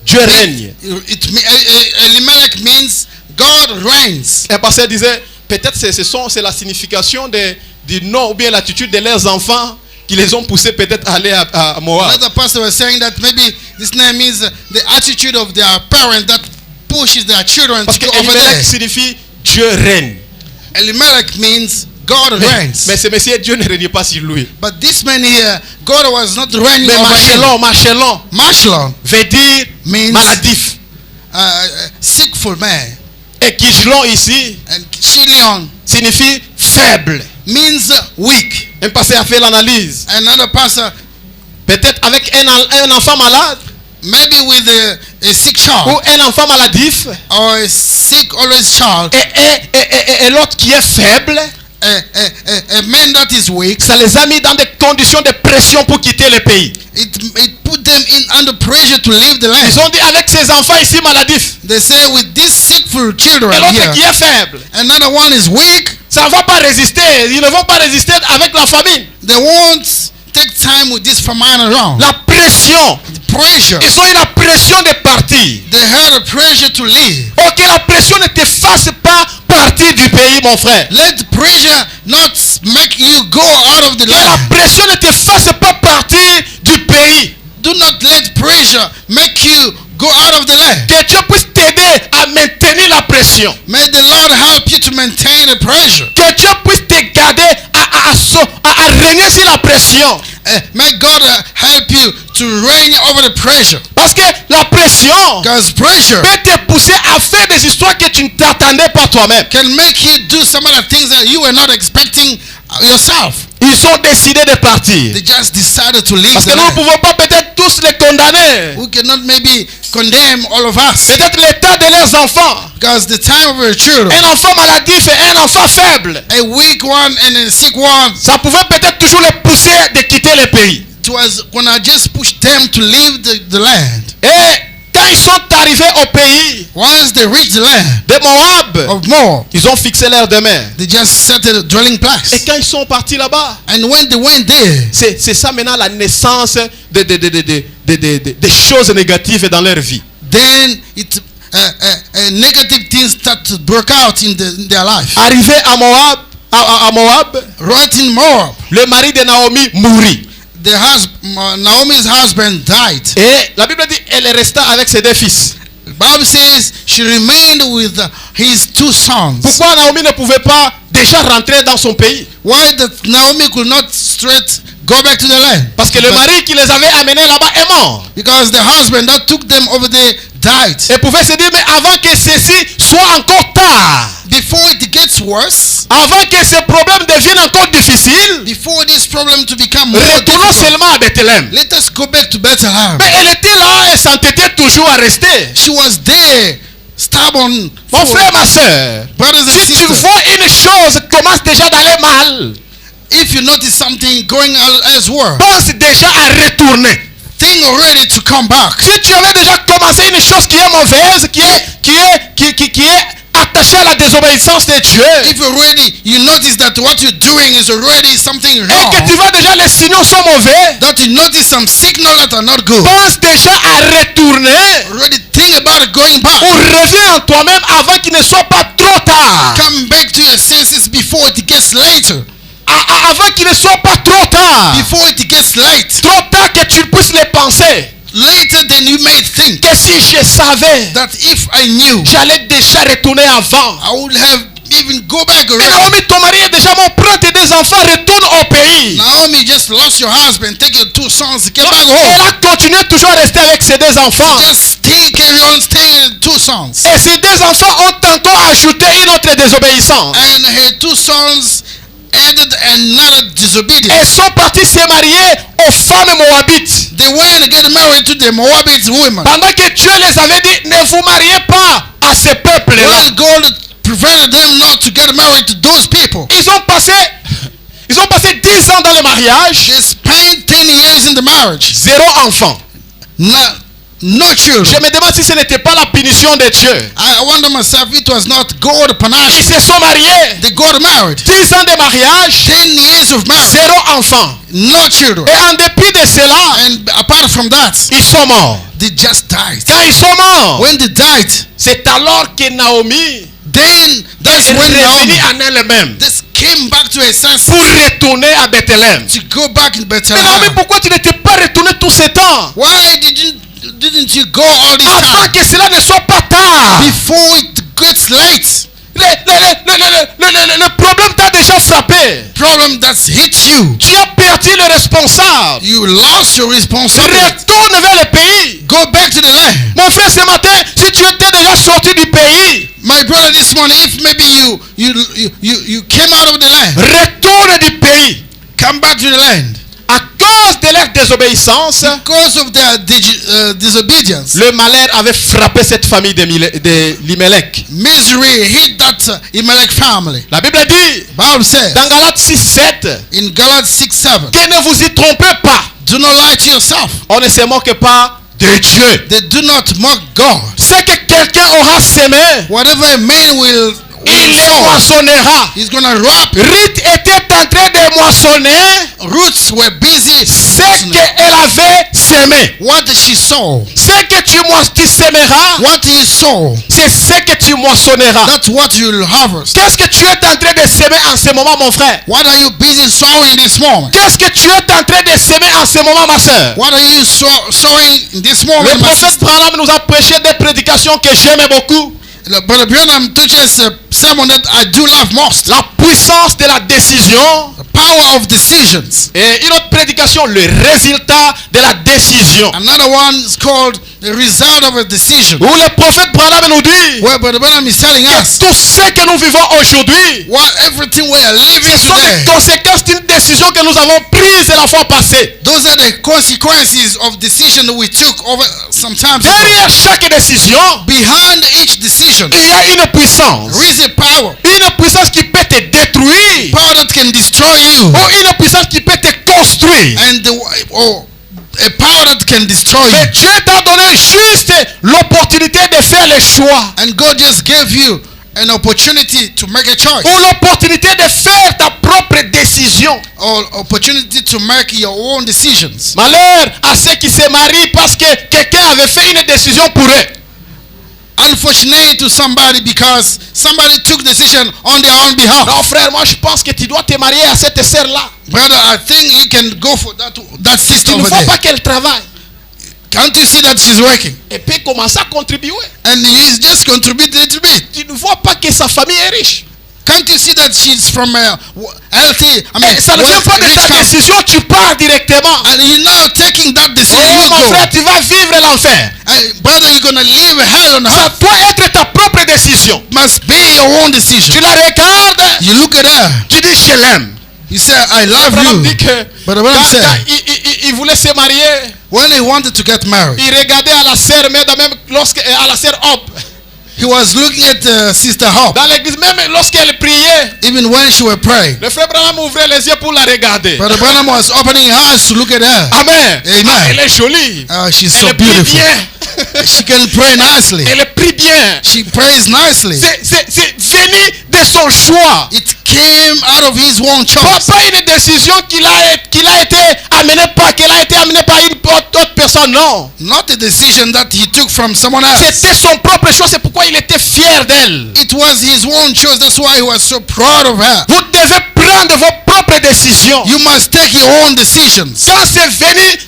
Dieu règne. Elimelech means God reigns. Un pasteur disait, peut-être c'est la signification du nom ou bien l'attitude de leurs enfants qui les ont poussés peut-être à aller à Moab. Another pastor was saying that maybe this name means the attitude of their parents that pushes their children Parce to que go over Elimelech there. signifie Dieu règne. Elimelech means God reigns. Mais ce monsieur, Dieu ne régnait pas sur lui. But this man here, God was not reigning Mais over him. Machelon Mashlon veut dire means maladif. sickful man. Et Kijlon ici And Chilion signifie faible. means weak. Un pasteur a fait l'analyse. Another pastor, Peut-être avec un enfant malade maybe with a sick ou child un enfant maladif or a sick always child, et l'autre qui est faible, a man that is weak, ça les a mis dans des conditions de pression pour quitter le pays. it put them under pressure to leave the Ils land. ont dit avec ces enfants ici maladifs They say with these sickful children et l'autre qui here, est faible, another one is weak, ça ne va pas résister. Ils ne vont pas résister avec la famine. they won't take time with this famine around. La pression. Pressure. Ils ont eu la pression de partir. They had a pressure to leave. Ok, la pression ne te fasse pas partir du pays, mon frère. Let pressure not make you go out of the Que la land. pression ne te fasse pas partir du pays. Do not let pressure make you go out of the land. Que Dieu puisse t'aider à maintenir la pression. May the Lord help you to maintain the pressure. Que Dieu puisse te garder à régner sur la pression. May God help you to reign over the pressure. Parce que la pression Because pressure peut te pousser à faire des histoires que tu ne t'attendais pas toi-même. can make you do some of the things that you were not expecting yourself. Ils ont décidé de partir. They just decided to leave Parce the que nous ne land. pouvons pas peut-être tous les condamner. We cannot maybe condemn all of us. Peut-être l'état de leurs enfants. Because the time of our children, Un enfant maladif et un enfant faible. a weak one and a sick one, Ça pouvait peut-être toujours les pousser de quitter le pays. it was when I just pushed them to leave the land. Et quand ils sont arrivés au pays Once they reached the land de Moab, of Moab, ils ont fixé leur demeure. they just set a dwelling Et place. quand ils sont partis là-bas, And when they went there, c'est ça maintenant la naissance des choses négatives dans leur vie. then negative things start to break out in their life. Arrivé à Moab, Right in Moab, le mari de Naomi mourut. Naomi's husband died. Et la Bible dit elle resta avec ses deux fils. The Bible says she remained with his two sons. Pourquoi Naomi ne pouvait pas déjà rentrer dans son pays? Why that Naomi could not straight go back to the land? Parce que le mari qui les avait amenés là-bas est mort. Because the husband that took them over there died. Et pouvait se dire, mais avant que ceci soit encore tard, Before it gets worse, avant que ce problème devienne encore difficile, before this problem to become more retournons difficult, seulement à Bethléem. let us go back to Bethlehem. Mais elle était là et s'entêtait toujours à rester. She was there, stubborn. Mon for- frère, ma soeur, Brothers and si tu sisters, vois une chose commence déjà d'aller mal, if you notice something going elsewhere, pense déjà à retourner. think already to come back. Si tu avais déjà commencé une chose qui est mauvaise, qui est attachée à la désobéissance de Dieu, If already you notice that what you're doing is already something et wrong, que tu vois déjà les signaux sont mauvais, that you notice some signals that are not good, pense déjà à retourner already think about going back. ou reviens en toi-même avant qu'il ne soit pas trop tard. Come back to your senses before it gets later. Avant qu'il ne soit pas trop tard. Before it gets late. Trop tard que tu puisses les penser. Later than you may think. Que si je savais, That if I knew, j'allais déjà retourner avant. I would have even go back Mais already. Naomi, ton mari est déjà mon prêtre et des enfants, retourne au pays. Naomi just lost your husband. Take your two sons. Get back Elle home. a continué toujours à rester avec ses deux enfants. Just carry on staying with two sons. Et ces deux enfants ont encore ajouté une autre désobéissance. And her two sons added another et disobedience. sont partis se marier aux femmes moabites. They went and get married to the Moabite women. Pendant que Dieu les avait dit, ne vous mariez pas à ce peuple-là. Well, God prevented them not to get married to those people. Ils ont passé 10 ans dans le mariage, They spent 10 years in the marriage. 0 enfant. No Je children. me demande si ce n'était pas la punition de Dieu. I wonder myself, it was not God Ils punishing. se sont mariés. They got married. 10 ans de mariage, 10 years of marriage. 0 enfant. No children. Et en dépit de cela, And apart from that, ils sont morts. they just died. Quand ils sont morts, When they died, c'est alors que Naomi then that's est when revenue Naomi en elle-même this came back to her senses pour retourner à Bethléem. to go back in Mais Naomi, Bethlehem. pourquoi tu n'étais pas retourné tout ce temps? Why didn't you go all this Avant time que cela ne soit pas tard. before it gets late? Le problème t'a déjà frappé. Problem that's hit you. Tu as perdu le responsable. You lost your responsibility. Retourne vers le pays. Go back to the land. Mon frère, ce matin, si tu étais déjà sorti du pays, My brother, this morning, if maybe you came out of the land, retourne du pays. come back to the land. À cause de leur désobéissance, Because of their disobedience, le malheur avait frappé cette famille de Limelech. misery hit that Imelech family. La Bible dit, Bible says dans Galates 6:7, in Galatians 6:7, que ne vous y trompez pas. do not lie to yourself. On ne se moque pas de Dieu. They do not mock God. Ce que quelqu'un aura semé, Whatever a man will il le sow, moissonnera. he's gonna reap. Ruth était en train de moissonner Roots were busy. ce qu'elle avait semé. What she sow, Ce que tu sèmeras, what you sow, c'est ce que tu moissonneras. that's what you'll harvest. Qu'est-ce que tu es en train de semer en ce moment, mon frère? What are you busy sowing this moment? Qu'est-ce que tu es en train de semer en ce moment, ma soeur? What are you sowing in this moment, Le my prophète sister? Branham nous a prêché des prédications que j'aime beaucoup. Brother Branham teaches a sermon that I do love most. La puissance de la décision. The power of decisions. Et une autre prédication, le résultat de la décision. Another one is called the result of a decision. Où le prophète Branham nous dit Where Brother Branham is telling us que tout ce que nous vivons aujourd'hui, everything we are living ce sont les today, conséquences d'une décision que nous avons prise la fois passée. those are the consequences of decision that we took over sometimes. Derrière chaque décision, Behind each decision, il y a une puissance. there is a power. Une puissance qui peut te détruire. Power that can destroy you. Ou une puissance qui peut te construire. Or a power that can destroy Mais you. Dieu t'a donné juste l'opportunité de faire le choix. And God just gave you an opportunity to make a choice. Ou l'opportunité de faire ta propre décision. Or opportunity to make your own decisions. Malheur à ceux qui se marient parce que quelqu'un avait fait une décision pour eux. Unfortunate to somebody because somebody took decision on their own behalf. Non frère, moi je pense que tu dois te marier à cette sœur-là. Brother, I think you can go for that sister Il ne over faut there. pas qu'elle travaille. Can't you see that she's working? Et puis commencer à contribuer. And he's just contributing a little bit. Tu ne vois pas que sa famille est riche. Can't you see that she's from a healthy, Et ça ne vient pas de rich ta family? décision, tu pars directement. And you're now taking that decision, Oh you mon go. frère, tu vas vivre l'enfer. Brother, you're gonna live hell on Ça earth. doit être ta propre décision. Must be your own decision. Tu la regardes, You look at her. tu dis je l'aime. You say, I love Branham dit you. que But Branham quand said, il voulait se marier, when he wanted to get married, il regardait à la sœur, même à la sœur Hope. he was looking at Sister Hope. Dans l'église, même lorsqu'elle priait, Even when she was praying, le frère Branham ouvrait les yeux pour la regarder. Brother Branham was opening her eyes to look at her. Amen. Amen. Ah, elle est jolie. She's so Elle prie beautiful. bien. She can pray nicely. Elle prie bien. She prays nicely. C'est venu de son choix. It came out of his own choice. Pas une décision qu'elle a été amenée par une autre personne, non. Not a decision that he took from someone else. C'était son propre choix, c'est pourquoi il était fier d'elle. It was his own choice. That's why he was so proud of her. Vous devez prendre vos propres décisions. You must take your own decisions. Quand c'est venu,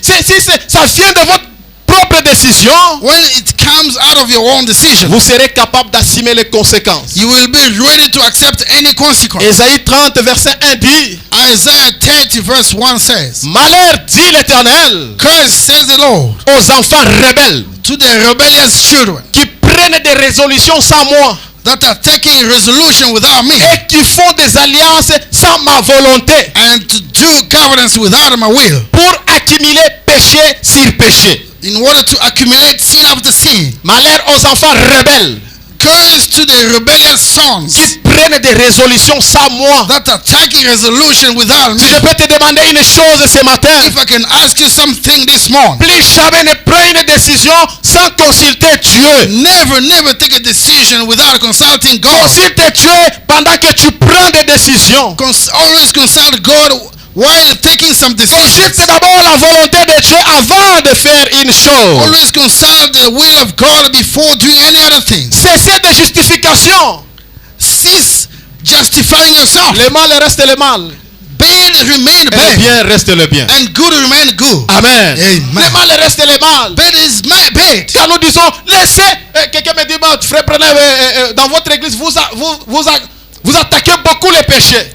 ça vient de votre propre décision, When it comes out of your own decision, vous serez capable d'assumer les conséquences. you will be ready to accept any consequence. Ésaïe 30, verset 1 dit, Isaiah 30 verse 1 says, malheur dit l'Éternel curse says the Lord aux enfants rebelles to the rebellious children qui prennent des résolutions sans moi. that are taking resolution without me et qui font des alliances sans ma volonté and to do covenants without my will pour accumuler péché sur péché. in order to accumulate sin after sin. Malheur aux enfants rebelles Curse to the rebellious sons qui prennent des résolutions sans moi. that are taking resolution without me. Si je peux te demander une chose ce matin, If I can ask you something this morning, plus jamais ne prends une décision sans consulter Dieu. never take a decision without consulting God. Consulte Dieu pendant que tu prends des décisions. Always consult God while taking some decisions. Consulte d'abord la volonté de Dieu avant de faire une chose. Always consult the will of God before doing any other thing. Cessez de justification. Cease justifying yourself. Le mal reste le mal. Bad remain Et le bad. bien reste le bien. And good remain good. Amen. Amen. Le mal reste le mal. Bad is bad. Quand nous disons, laissez, quelqu'un me dit, frère Branham, dans votre église, vous attaquez beaucoup les péchés.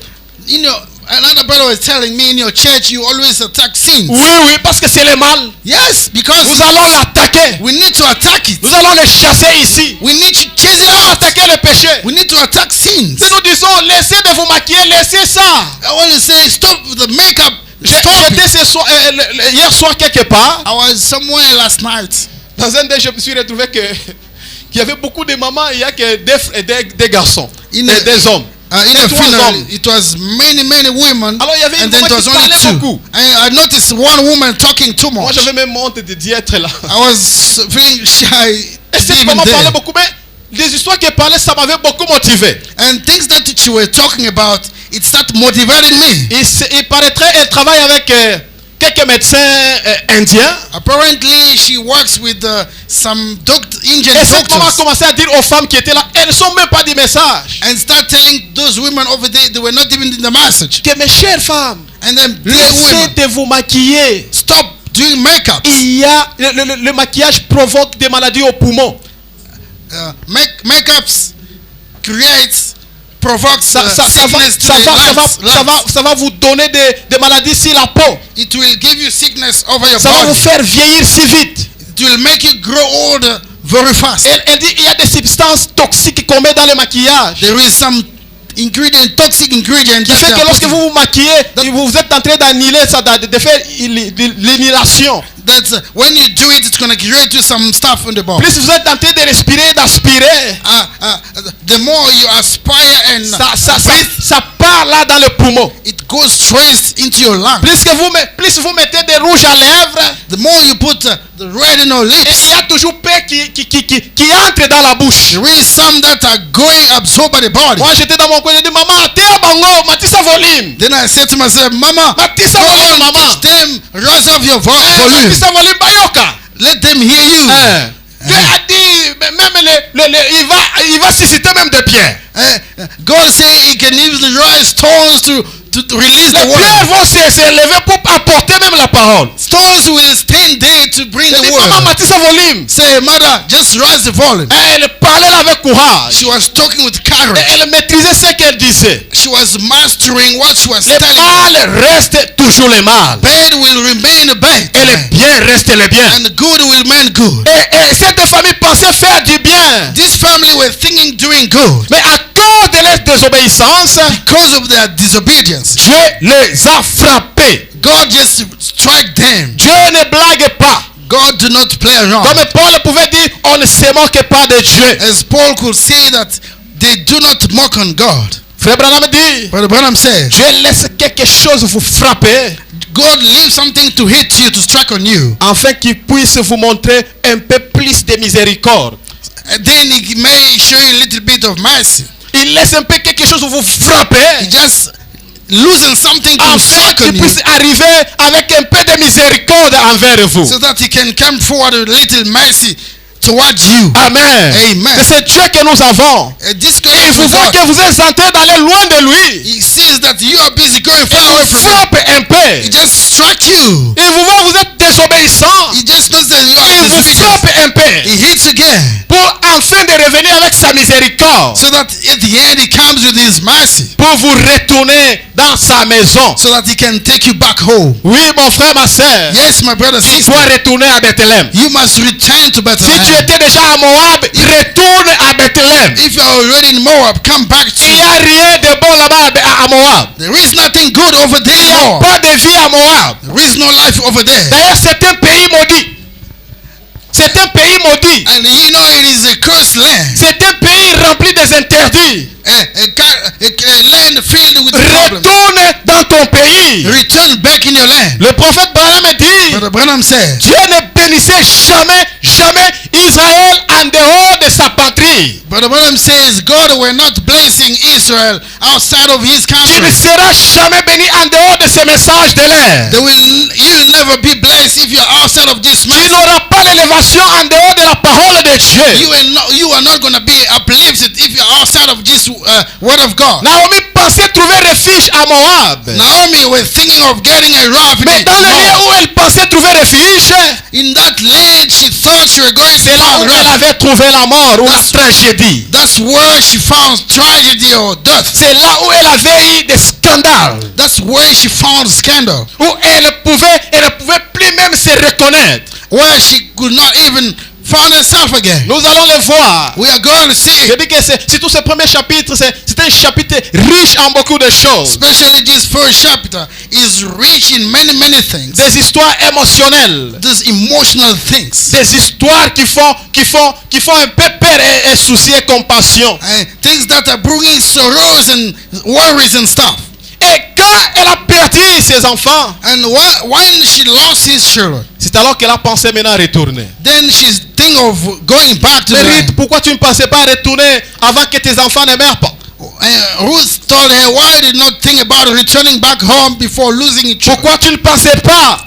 Another brother was telling me in your church you always attack sins. Oui, parce que c'est le mal. Yes, because Nous allons l'attaquer. we need to attack it. Nous allons le chasser ici. We need to chase it Nous allons out. attaquer le péché. We need to attack sins. Si nous disons, laissez de vous maquiller, laissez ça. I want to say stop the makeup. Stop J'étais it. hier soir quelque part. I was somewhere last night. Dans un des, je me suis retrouvé qu'il y avait beaucoup de mamans, il y a que des garçons, In et a- des hommes. In Et a 3 funeral, hommes. it was many women, Alors, il y avait une and then it maman was qui only parlait two. beaucoup. And I noticed one woman talking too Moi, much. j'avais même honte d'y être là. I was feeling shy. Et cette even maman there. parlait beaucoup, mais les histoires qu'elle parlait, ça m'avait beaucoup motivé. And things that she were talking about, it started motivating me. Il paraîtrait, elle travaille avec quelques médecins indiens. Apparently, she works with some Indian Et cette maman a doctors, commencé à dire aux femmes qui étaient là, elles ne sont même pas du message. and start telling those women over there they were not even in the message. Que mes chères femmes, And then dear laissez women, de vous maquiller. stop doing makeup. Il y a le maquillage provoque des maladies aux poumons. Makeups provokes sickness to the lungs. Ça va vous donner des maladies sur la peau. It will give you sickness over your Ça va vous body. faire vieillir si vite. It will make you grow old very fast. Elle dit il y a des substances toxiques qu'on met dans le maquillage. There is some toxic ingredient Qui fait that que they are lorsque putting- vous vous maquillez, vous êtes en train d'annihiler ça, de faire l'inhalation. that's when you do it, it's going to create you some stuff in the body. Plus vous êtes en train de respirer, d'aspirer, The more you aspire and breathe, ça part là dans le poumon. it goes straight into your lungs. Plus vous mettez des rouges à lèvres, The more you put the red in your et il lips, y a toujours peu qui entre dans la bouche. there is some that are going absorbed by the body. Moi j'étais dans mon coin, j'ai dit maman, t'es à bango, matissa volume. Then I said to myself, Mama, Matissa go volume, on, maman. teach them, raise up your volume. Matissa volume, bayoka. Let them hear you. Dieu a dit, même il va susciter même des pierres. God say He can even rise stones to release Les the word. pierres vont s'élever pour apporter même la parole. Stones will stand there to bring J'ai the dit, maman, word. matissa volume. Say, Mother, just raise the volume. Elle parlait là avec courage. She was talking with Et courage. elle maîtrisait ce qu'elle disait. She was mastering what she was Le telling. mal reste toujours le mal. Bad will remain bad. Et le bien reste le bien. And good will remain good. Et cette famille pensait faire du bien. This family were thinking doing good. Mais à cause de leur désobéissance, Because of their disobedience, Dieu les a frappés. God just struck them. Dieu ne blague pas. God do not play around. Comme Paul pouvait dire, on ne se moque pas de Dieu. As Paul could say that they do not mock on God. Frère Branham dit, Brother Branham says, Dieu laisse quelque chose vous frapper, God leaves something to hit you, to strike on you. afin qu'il puisse vous montrer un peu plus de miséricorde. And then He may show you a little bit of mercy. Il laisse un peu quelque chose vous frapper, He just loosens something to afin strike on qu'il you, puisse arriver avec un peu de miséricorde envers vous. so that He can come forward with a little mercy towards you. Amen. Amen. C'est ce Dieu que nous avons. This Et God il is vous voit God. que vous êtes en train d'aller loin de lui. He sees that you are busy going Il far away vous from Him. frappe un peu. He just struck you. Il vous voit, vous êtes désobéissant. He just knows that you Il are vous disobedient. frappe un peu He hits again pour afin de revenir avec sa miséricorde, so that at the end he comes with his mercy, pour vous retourner dans sa maison. so that he can take you back home. Oui, mon frère, ma soeur, Yes, my brother, tu sister, dois retourner à Bethléem. you must return to Si tu Bethlehem. étais déjà à Moab, retourne à Bethléem. If you are already in Moab, come back Il n'y to. a rien de bon là-bas à Moab. There is nothing good over Il there n'y in a Moab. pas de vie à Moab. There is no life over there. D'ailleurs, c'est un pays maudit. C'est un pays maudit. And you know it is a cursed land. C'est un pays rempli des interdits. A land filled with problems. Retourne dans ton pays. Return back in your land. Le prophète Balaam dit, Brother Branham said, Dieu ne bénissait jamais Israël en dehors de sa patrie. Brother Branham says God were not blessing Israel outside of his Tu ne country. seras jamais béni en dehors de ce message de l'air. You will never be blessed if you're outside of this Tu message. n'auras pas l'élévation en dehors de la parole de Dieu. You are not going to be uplifted if you're outside of this word of God. Naomi pensait trouver refuge à Moab. Naomi was thinking of getting a refuge. Mais dans le lieu où elle pensait trouver refuge, In that land, she thought she was going to c'est là où find elle refuge. avait trouvé la mort ou la tragédie. That's where she found tragedy or death. C'est là où elle avait eu des scandales. That's where she found scandal. Où elle ne pouvait plus même se reconnaître. Where she could not even find herself again. Nous allons le voir. We are going to see. Je dis que c'est tout ce premier chapitre, c'est un chapitre riche en beaucoup de choses. Especially this first chapter is rich in many things. Des histoires émotionnelles. These emotional things. Des histoires qui font un peu peur et souci et compassion. Things that are bringing sorrows and worries and stuff. Et quand elle a perdu ses enfants, And when she lost his children, c'est alors qu'elle a pensé maintenant à retourner. then she's thinking of going back to the Mais Ruth, land. pourquoi tu ne pensais pas retourner avant que tes enfants ne meurent pas? Ruth told her, why did not think about returning back home before losing your children? Pourquoi tu ne pensais pas?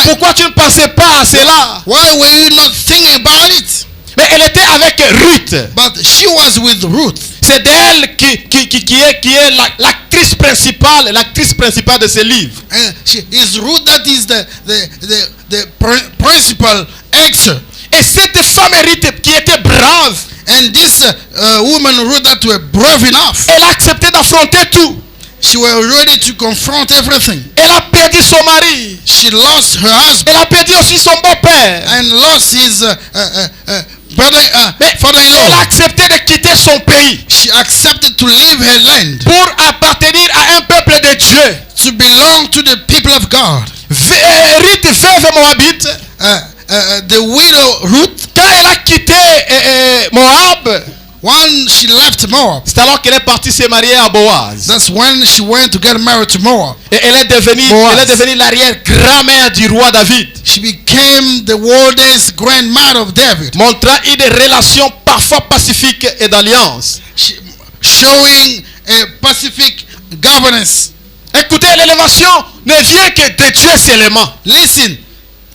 Pourquoi tu ne pensais pas à cela? Why were you not thinking about it? Mais elle était avec Ruth. But she was with Ruth. C'est d'elle qui est l'actrice principale de ce livre. Is Ruth that is the principal actor. Et cette femme Ruth qui était brave, And this woman Ruth that were brave enough. elle a accepté d'affronter tout. She was ready to confront everything. Elle a perdu son mari. She lost her husband Elle a perdu aussi son beau-père. and lost his Mais elle a father-in-law. accepté de quitter son pays She accepted to leave her land pour appartenir à un peuple de Dieu. to belong to the people of God. Ruth, veuve moabite, The widow Ruth, quand elle a quitté Moab, when she left Moab, c'est alors qu'elle est partie se marier à Boaz. that's when she went to get married to Moab. Et elle est devenue l'arrière-grand-mère du roi David. She became the oldest grandmother of David, Montrant une relation parfois pacifique et d'alliance. showing a pacific governance. Écoutez, l'élévation ne vient que de Dieu seulement. Listen,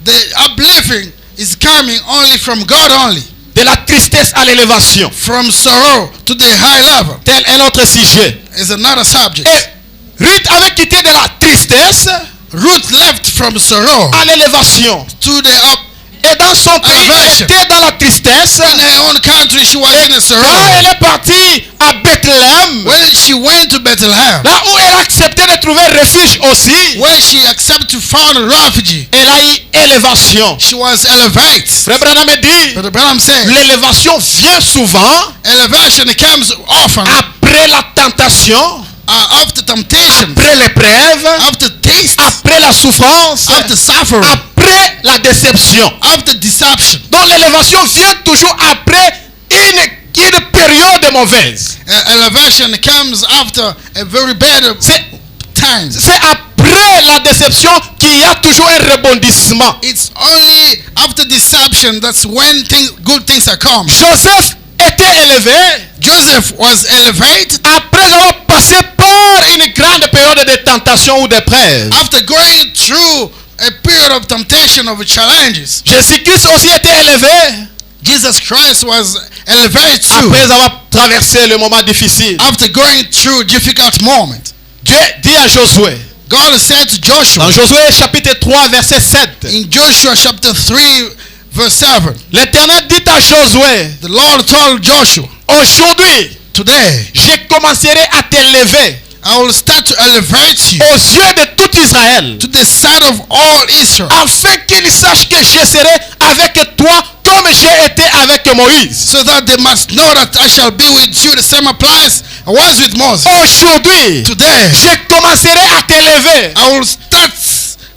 the uplifting is coming only from God only. De la tristesse à l'élévation. From sorrow to the high level Tel un autre sujet. is another subject. Et Ruth avait quitté de la tristesse Ruth left from sorrow à l'élévation. to the up. Et dans son pays, elle était dans la tristesse. In her own country, she was in a Quand sorrow. elle est partie à Bethléem, When she went to Bethlehem, là où elle a accepté de trouver refuge aussi, where she accepted to find a refugee, elle a eu élévation. she was elevated. Frère Branham dit, But Branham said, l'élévation vient souvent elevation comes often après la tentation, after temptation, après l'épreuve, after taste, après la souffrance, after suffering, après la déception. after deception. Donc l'élévation vient toujours après une période mauvaise. Elevation comes after a very bad time. C'est après la déception qu'il y a toujours un rebondissement. It's only after deception that's when good things are coming. Joseph était élevé Joseph was elevated après avoir passé par une grande période de tentation ou d'épreuve. after going through a period of temptation, of challenges. Jésus-Christ aussi était élevé Jesus Christ was elevated too après avoir traversé le moment difficile. after going through difficult moment. Dieu dit à Josué, God said to dans Joshua Josué chapitre 3 verset 7, in Joshua chapter 3 Verse 7. L'Éternel dit à Josué, The Lord told Joshua, aujourd'hui, today je commencerai à t'élever I will start to elevate you aux yeux de tout Israël, to the sight of all Israel, afin qu'ils sachent que je serai avec toi comme j'ai été avec Moïse. so that they must know that I shall be with you. The same applies I was with Moses. Aujourd'hui, Today je commencerai à t'élever I will start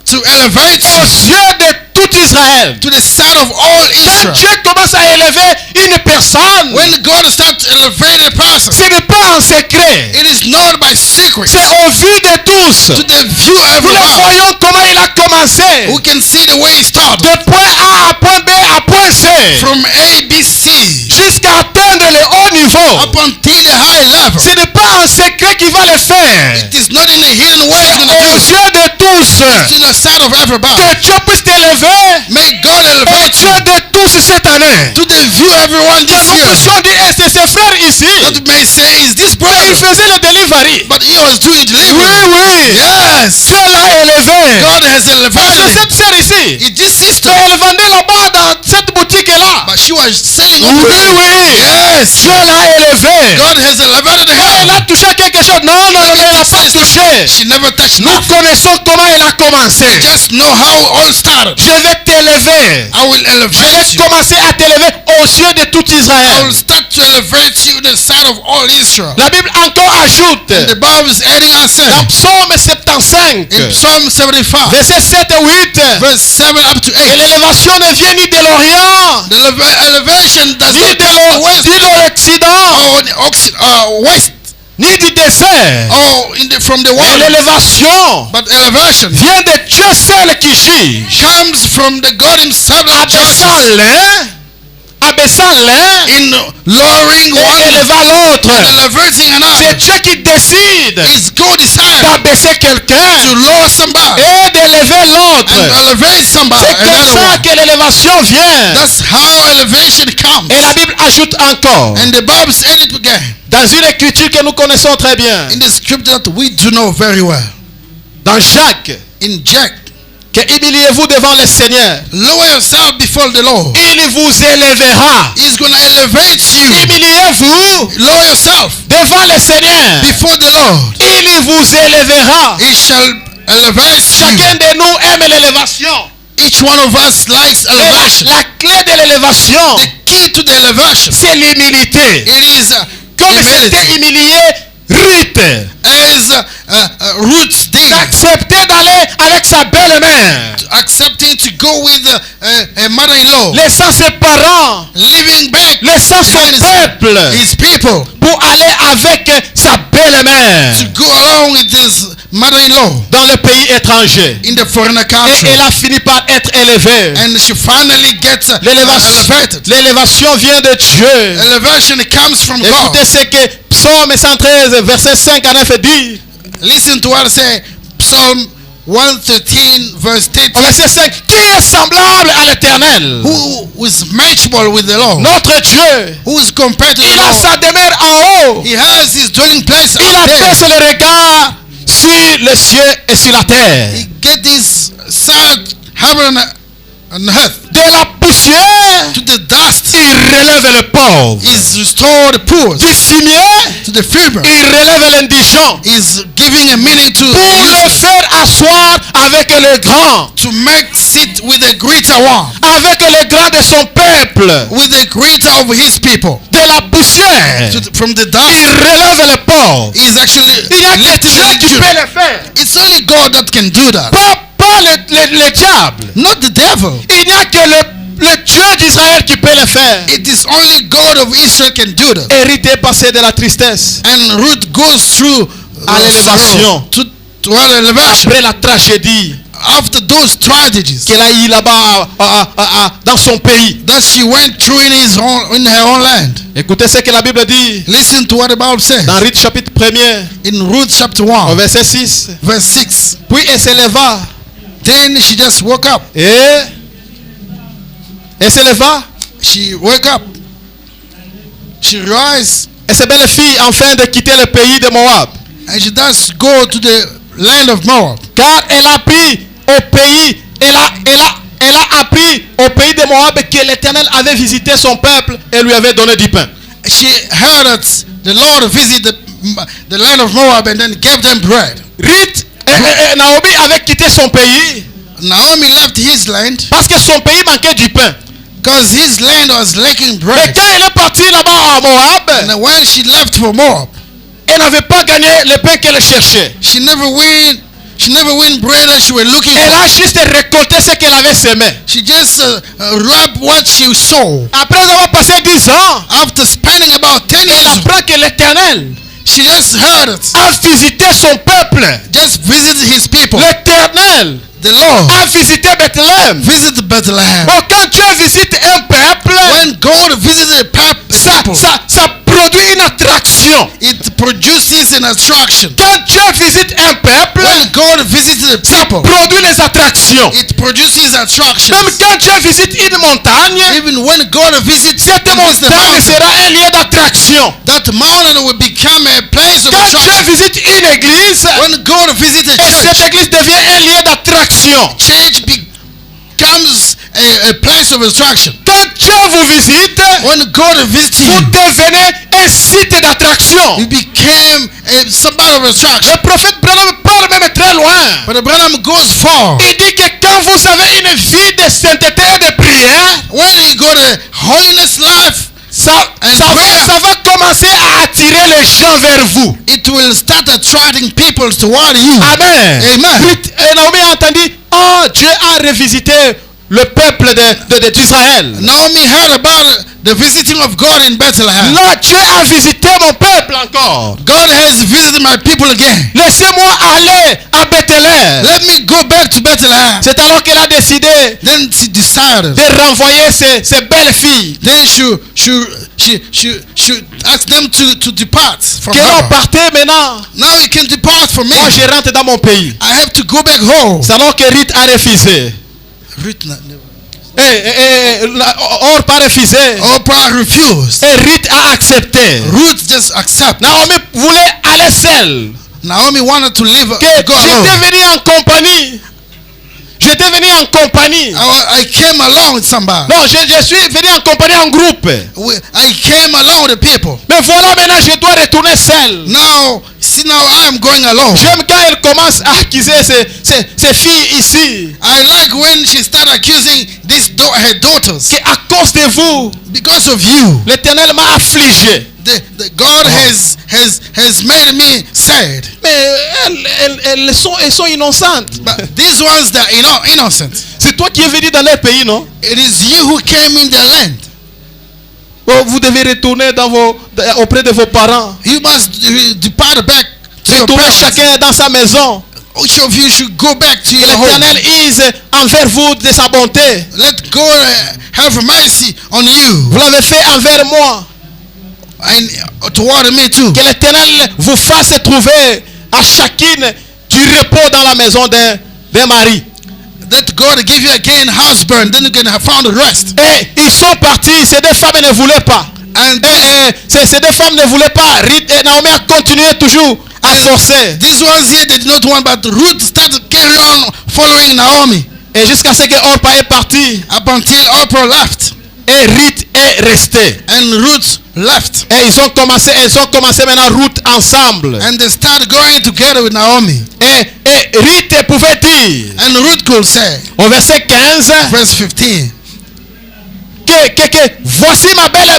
to elevate aux you yeux de tout Israël. to the sight of all Quand Israel. Dieu commence à élever une personne, When God starts to elevate a person, ce n'est pas en secret, it is known by secret c'est au vu de tous. to the view Nous le everyone. voyons comment il a commencé. We can see the way he started De point A à point B à point C, from A, B, C jusqu'à atteindre le haut niveau. up until the high level. Ce n'est pas en secret qu'il va le faire. It is not in a hidden way he's Aux going to do it. yeux de tous. It's in the sight of everybody. Que Dieu puisse t'élever May God aux elevate you yeux de tous cette année. to the view everyone Que this nous year. puissions dire, eh, c'est ce frère ici. That we may say, is this Il brother? faisait le delivery. But he was doing Oui, deliverance. oui. Yes. Dieu l'a élevé. God has Parce que elevated him. cette sœur ici, It this sister, elle vendait là-bas dans cette boutique-là. but she was selling Oui, over there. oui. Yes. Dieu l'a élevé. God has elevated Elle her. a touché à quelque chose. Non, non, non, elle n'a pas touché. She never touched Nous nothing. connaissons comment elle a commencé. Just know how it all started. Je vais t'élever. I will Je elevate vais you. commencer à t'élever aux yeux de tout I Israël. will start to elevate you in the sight of all Israel. La Bible encore ajoute And the Bible is adding and dans saying Psaume 75, in Psalm 75, versets 7 et 8, verse 7 up to que 8, l'élévation ne vient ni de l'Orient, the elevation does ni not de come from west ni de l'Occident, or the west ni du désert. or from the Mais water, l'élévation but elevation vient de Dieu seul qui juge. comes from the God himself that judges Abaissant l'un in lowering et one élevant l'autre. and elevating C'est another. Dieu qui décide It's God decide d'abaisser quelqu'un to lower somebody et d'élever l'autre. and elevate somebody. C'est comme Another ça one. que l'élévation vient. That's how elevation comes. Et la Bible ajoute encore, And the Bible said it again dans une écriture que nous connaissons très bien, in the scripture that we do know very well. dans Jacques, In Jack, que humiliez-vous devant le Seigneur. lower yourself before the Lord. Il vous élèvera. He's going to elevate you. Humiliez-vous Lower yourself devant le Seigneur. before the Lord. Il vous élèvera. He shall elevate Chacun you. de nous aime l'élévation. Each one of us likes Et elevation. la clé de l'élévation, The key to the elevation, c'est l'humilité. it is Comme c'était humility. humilié, Ruth, As Ruth did, d'accepter d'aller avec sa belle-mère, accepting to go with a mother-in-law, laissant ses parents, leaving back laissant son peuple, his people pour aller avec sa belle-mère to go along with his mother-in-law dans le pays étranger. in the foreign Et country. elle a fini par être élevée. And she finally gets elevated. L'élévation vient de Dieu. Elevation comes from God. Écoutez ce que Psaume 113, verset 5 à 9 dit. Listen to what I say. Psalm 113 verse Au 13. verset 5, qui est semblable à l'Éternel? Who is matchable with the Lord? Notre Dieu. Who is compared to the Il a Lord? sa demeure en haut. He has his dwelling place Il up there. abaisse le regard sur le ciel et sur la terre. He get his sight heaven and earth. De la poussière, To the dust, il relève le pauvre. he's restored the poor. Du fumier, To the fever, il relève l'indigent. he's giving a meaning to Pour le faire asseoir avec le grand. to make sit with the greater one, Avec le grand de son peuple. with the greater of his people. De la poussière, From the il dust, relève le pauvre. he's actually Il n'y a que lifting Dieu the qui peut children. le faire. It's only God that can do that, Pas le diable. not the devil. Il n'y a que le Dieu d'Israël qui peut le faire. It is only God of Israel can do that. Hérité passé de la tristesse And Ruth goes through à l'élévation. to her elevation après la tragédie after those tragedies qu'elle a eu là-bas dans son pays. that she went through in her own land. Écoutez ce que la Bible dit Listen to what the Bible says dans Ruth chapitre 1er in Ruth chapter au 1 verset 6. verse 6. Puis elle s'éleva Then she just woke up. et elle s'éleva She woke up. She rise et ses belles filles enfin de quitter le pays de Moab, and she does go to the land of Moab. car elle a appris au pays, elle a appris au pays pays de Moab que l'Éternel avait visité son peuple et lui avait donné du pain. She heard that the Lord visited the land of Moab and then gave them bread. Ruth et Naomi avaient quitté son pays Naomi left his land parce que son pays manquait du pain. because his land was lacking Et bread. quand elle est partie là-bas à Moab, And when she left for Moab, elle n'avait pas gagné le pain qu'elle cherchait. she never win bread that she was looking Elle for. a juste récolté ce qu'elle avait semé. She just wrapped what she sowed. Après avoir passé 10 ans, After spending about 10 elle years, apprend que l'Éternel she just heard it. a visité son peuple. Just visited his people. L'Éternel The Lord a visité Bethléem. visited Bethlehem. Bon, quand Dieu visite un peuple, When God visited a people, ça produit une attraction. it produces an attraction. Quand Dieu visite un peuple, When God visited a ça people, produit les attractions. it produces attractions. Même quand Dieu visite une montagne, Even when God visits cette the montagne mountain, sera un lieu d'attraction. that mountain will become a place of Quand Dieu attraction. visite une église, When God visits a et cette church, église devient un lieu d'attraction. church becomes a place of attraction. Quand Dieu vous visite, When God visits vous you, devenez un site d'attraction. you became somebody of attraction. Le prophète Branham part même très loin. But Abraham goes far. Il dit que quand vous avez une vie de sainteté et de prière, When you got a holiness life, ça And prayer. va commencer à attirer les gens vers vous. it will start attracting people toward you. Amen. Amen. Ruth et Naomi a entendu, oh, Dieu a revisité le peuple d'Israël. Naomi heard about the visiting of God in Bethlehem. Là, Dieu a visité mon peuple encore. God has visited my people again. Laissez-moi aller à Bethléem. Let me go back to Bethlehem. C'est alors qu'elle a décidé Then she decided. de renvoyer ses belles filles. Then she asked them to depart from Que l'on her. partait maintenant. Now you can depart from me. Moi, je rentre dans mon pays. I have to go back home. C'est alors que Ruth a refusé. Or pas refusé. Oprah refused. Et Ruth a accepté. Ruth just accepted. Naomi voulait aller seule. Naomi wanted to leave, Que go alone. j'étais venu en compagnie. J'étais venu en compagnie. I came along with somebody. Non, je suis venu en compagnie en groupe. I came along with the people. Mais voilà, maintenant je dois retourner seul. Now, see, now I am going alone. J'aime quand elle commence à accuser ses filles ici. I like when she started accusing her daughters. Que à cause de vous, Because of you, l'Éternel m'a affligé. God has made me sad. Mais elles sont innocentes. But these ones that are innocent. C'est toi qui es venu dans leur pays, non? It is you who came in their land. Oh, vous devez retourner auprès de vos parents. You must depart back to your Retournez parents. chacun dans sa maison. Each of you should go back to Que your home. l'Éternel use envers vous de sa bonté. Let God have mercy on you Vous l'avez fait envers moi. and toward me too. Que l'Éternel vous fasse trouver à chacune du repos dans la maison d'un mari. Let God give you again husband, then you can have found the rest. Et ils sont partis. Ces deux femmes ne voulaient pas. And Ces deux femmes ne voulaient pas. Ruth et Naomi a continué toujours à forcer. these ones here they did not want, but Ruth started carry on following Naomi Et jusqu'à ce que Orpah est parti. up until Oprah left Et Ruth est restée. and Ruth left. Et elles ont commencé maintenant Ruth ensemble. And they started going together with Naomi. Et Ruth pouvait dire, And Ruth could say, au verset 15, verse 15, que voici ma belle,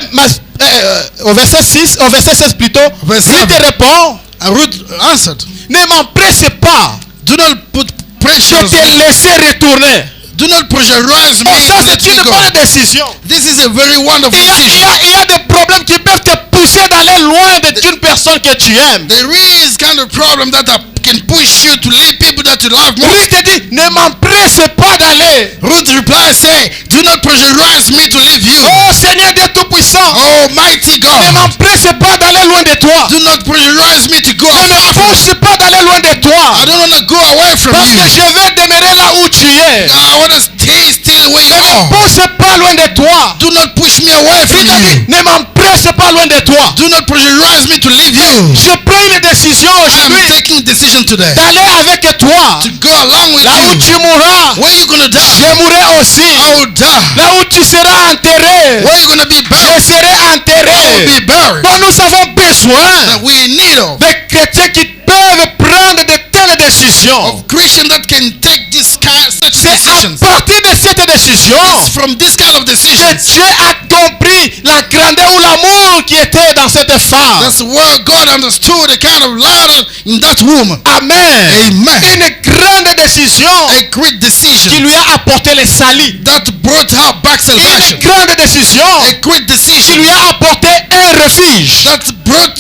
au verset 6, au verset 16 plutôt, Verse Ruth 7. répond, and Ruth answered, ne m'empresse pas do not put de pressure. te laisser retourner. Do not pressurize me. Et ça, to let c'est you une go. bonne décision. This is a very wonderful Il decision. y a des problèmes qui peuvent te pousser d'aller loin d'une personne que tu aimes. There is kind of problem that can push you to leave people that you love more. Ruth te dit, ne m'empresse pas d'aller. Ruth replied, say, do not pressurize me to leave you. Oh Seigneur Dieu Tout-Puissant, Oh, mighty ne God, m'empresse pas d'aller loin de toi. do not pressurize me to go Ne me far from you. force pas d'aller loin de toi. I don't want to go away from Parce you. que je vais demeurer là où tu es. I want to stay still where you Ne me are. pousse pas loin de toi. Do not push me away from Il a dit, you. ne m'empresse pas loin de toi. Do not pressurize me to leave you. Je prends une décision I am aujourd'hui taking a decision today d'aller avec toi. to go along with Là où you. tu mourras, Where you gonna die? je mourrai aussi. I will die. Là où tu seras enterré, Where you gonna be je buried? serai I will enterré. be buried. Donc nous avons besoin That we in need of des chrétiens qui peuvent prendre de telles décisions. Christians that can take this kind such C'est à decisions. partir de cette décision From this kind of que decisions, Dieu a compris la grandeur ou l'amour qui était dans cette femme. that's where God understood the kind of love in that woman. Amen. Amen. Une grande décision A great qui decision lui a apporté le salut. that brought her back salvation. Une grande décision A great qui decision lui a apporté un refuge. that brought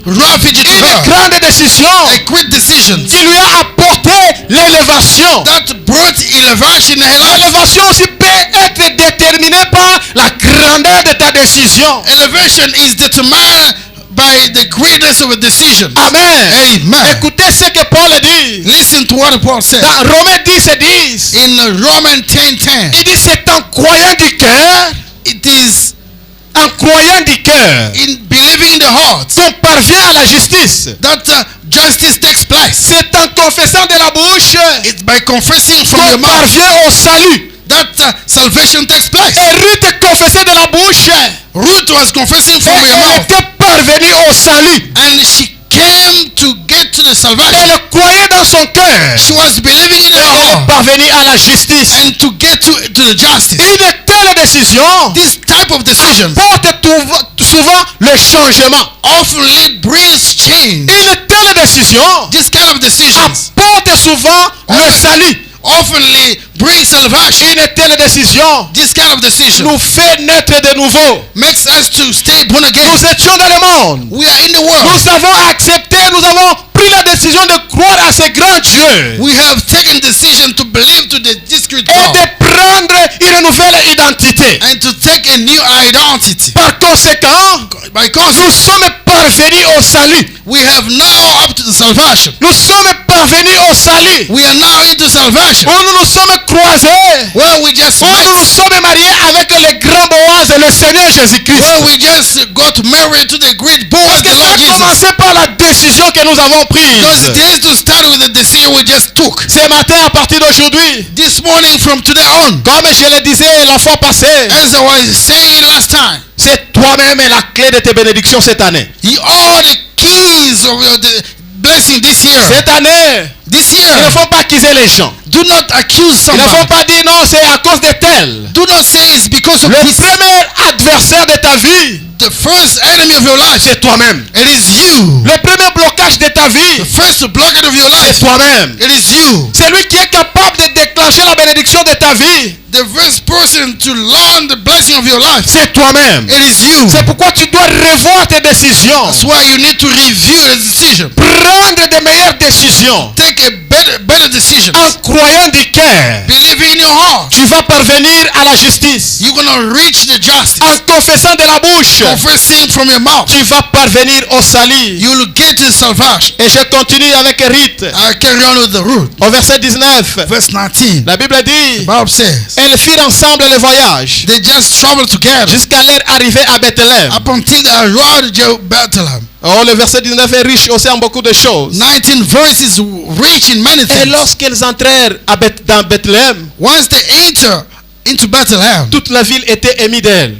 refuge to Une her. grande décision A great decision qui lui a apporté l'élévation. that brought elevation in her life. L'élévation aussi peut être déterminée par la grandeur de ta décision. Elevation is determined by the greatness of a decision. Amen. Amen. Écoutez ce que Paul dit. Listen to what Paul said Dans Romains 10, in Romans 10:10. il dit c'est en croyant du cœur, It is en croyant du cœur, in believing in the heart qu'on parvient à la justice. that justice takes place. C'est en confessant de la bouche It's by confessing from qu'on your mouth parvient au salut. that salvation takes place. Et Ruth confessait de la bouche Ruth was confessing et from her elle mouth, était parvenue au salut. and she came to get to the salvation. Elle croyait dans son cœur She was believing in et her elle est heart parvenue à la justice. and to get to the justice. Une telle décision This type of decision apporte souvent le changement. often brings change. Une telle décision This kind of decisions apporte souvent le salut. often brings salvation. Une telle décision This kind of decision nous fait naître de nouveau. makes us to stay born again. Nous étions dans le monde. We are in the world. Nous avons accepté, nous avons pris la décision de croire à ce grand Dieu We have taken decision to believe to the discreet et God de prendre une nouvelle identité. and to take a new identity. Par conséquent, By nous consequence, sommes parvenus au salut. we have now up to the salvation. Nous sommes parvenus au salut. We are now into salvation. Où nous nous sommes croisés. Where we just Où nous nous met. sommes mariés avec le grand Boaz et le Seigneur Jésus-Christ. Where we just got married to the great Boaz, Parce que the ça Lord a Jesus. commencé par la décision que nous avons Because it prise. is to start with the decision we just took. Ce matin, à partir d'aujourd'hui, This morning from today on, comme je le disais la fois passée, as I was saying last time, c'est toi-même la clé de tes bénédictions cette année. you are the keys of the blessing this year. Cette année, This il ne year, faut pas accuser les gens. do not accuse Il ne faut somebody. pas dire non, c'est à cause de tel. Do not say it's because of Le this. premier adversaire de ta vie, The first enemy of your life, c'est toi-même. it is you. Le premier blocage de ta vie, The first blockade of your c'est life, toi-même. it is you. C'est lui qui est capable de déclencher la bénédiction de ta vie, The first person to learn the blessing of your life, c'est toi-même. it is you. C'est pourquoi tu dois revoir tes décisions. That's why you need to review the decision. Prendre de meilleures décisions Take a better decision. en croyant du cœur. Believe in your heart. Tu vas parvenir à la justice. You're gonna reach the justice. En confessant de la bouche, Confessing from your mouth, tu vas parvenir au salut. you will get to salvation. Et je continue avec Rite. I carry on with the root. Au verset 19, Verse 19. la Bible dit, The Bible says elles firent ensemble le voyage they just traveled together jusqu'à leur arrivée à Bethléem. up until they arrived at Bethlehem. Oh, le verset 19 est riche aussi en beaucoup de choses. 19 verses rich in many Et things. lorsqu'elles entrèrent dans Bethléem, Once they enter into Bethlehem, toute la ville était émue d'elle.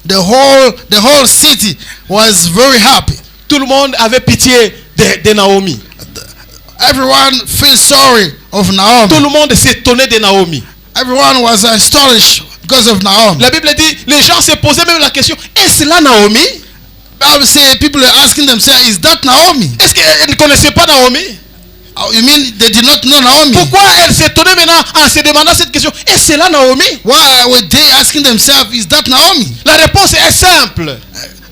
the whole city was very happy. Tout le monde avait pitié de Naomi. Everyone feels sorry of Naomi. Tout le monde s'étonnait de Naomi. Everyone was astonished because of Naomi. La Bible dit, les gens se posaient même la question, est-ce là Naomi? Bible say people are asking themselves, is that Naomi? Est-ce qu'elles ne connaissaient pas Naomi? Oh, you mean they did not know Naomi? Pourquoi elles s'étonnaient maintenant en se demandant cette question, est-ce là Naomi? Why were they asking themselves, is that Naomi? La réponse est simple.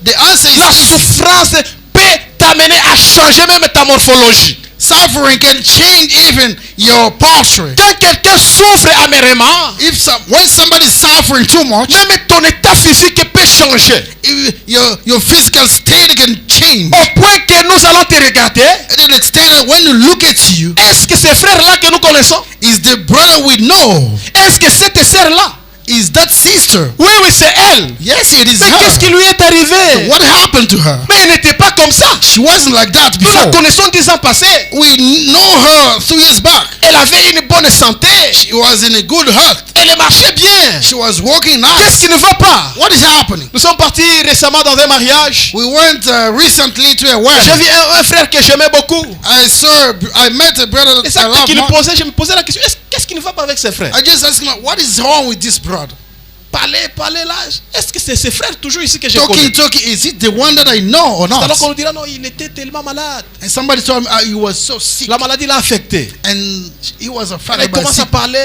The answer La is easy. souffrance peut t'amener à changer même ta morphologie. Suffering can change even your posture. Quand quelqu'un souffre amèrement, When somebody is suffering too much, même ton état physique peut changer. your physical state can change. Au point que nous allons te regarder. To the extent that when you look at you, Est-ce que ce frère-là que nous connaissons? is the brother we know? Est-ce que cette sœur-là? Is that sister? Oui, oui, c'est elle. Yes, it is Mais qu'est-ce qui her. lui est arrivé? What happened to her? Mais elle n'était pas comme ça. She wasn't like that Nous la before. connaissons 10 ans passés. We know her 2 years back. Elle avait une bonne santé. She was in a good health. Elle marchait bien. She was walking Qu'est-ce nice. qui ne va pas? What is happening? Nous sommes partis récemment dans un mariage. We went recently to a J'ai wedding. vu un frère que j'aimais beaucoup. I met a brother Et that ça, I love qu'il more. posait, je me posais la question, qu'est-ce qui ne va pas avec ses frères? I just asked him, what is wrong with this brother? Parler là. Est-ce que c'est ses frères toujours ici que j'ai connu? Talking. Is it the one that I know or not? Alors qu'on nous dira non, il était tellement malade. And somebody told me he was so sick. La maladie l'a affecté. And he was Il affected by commence à sick. parler,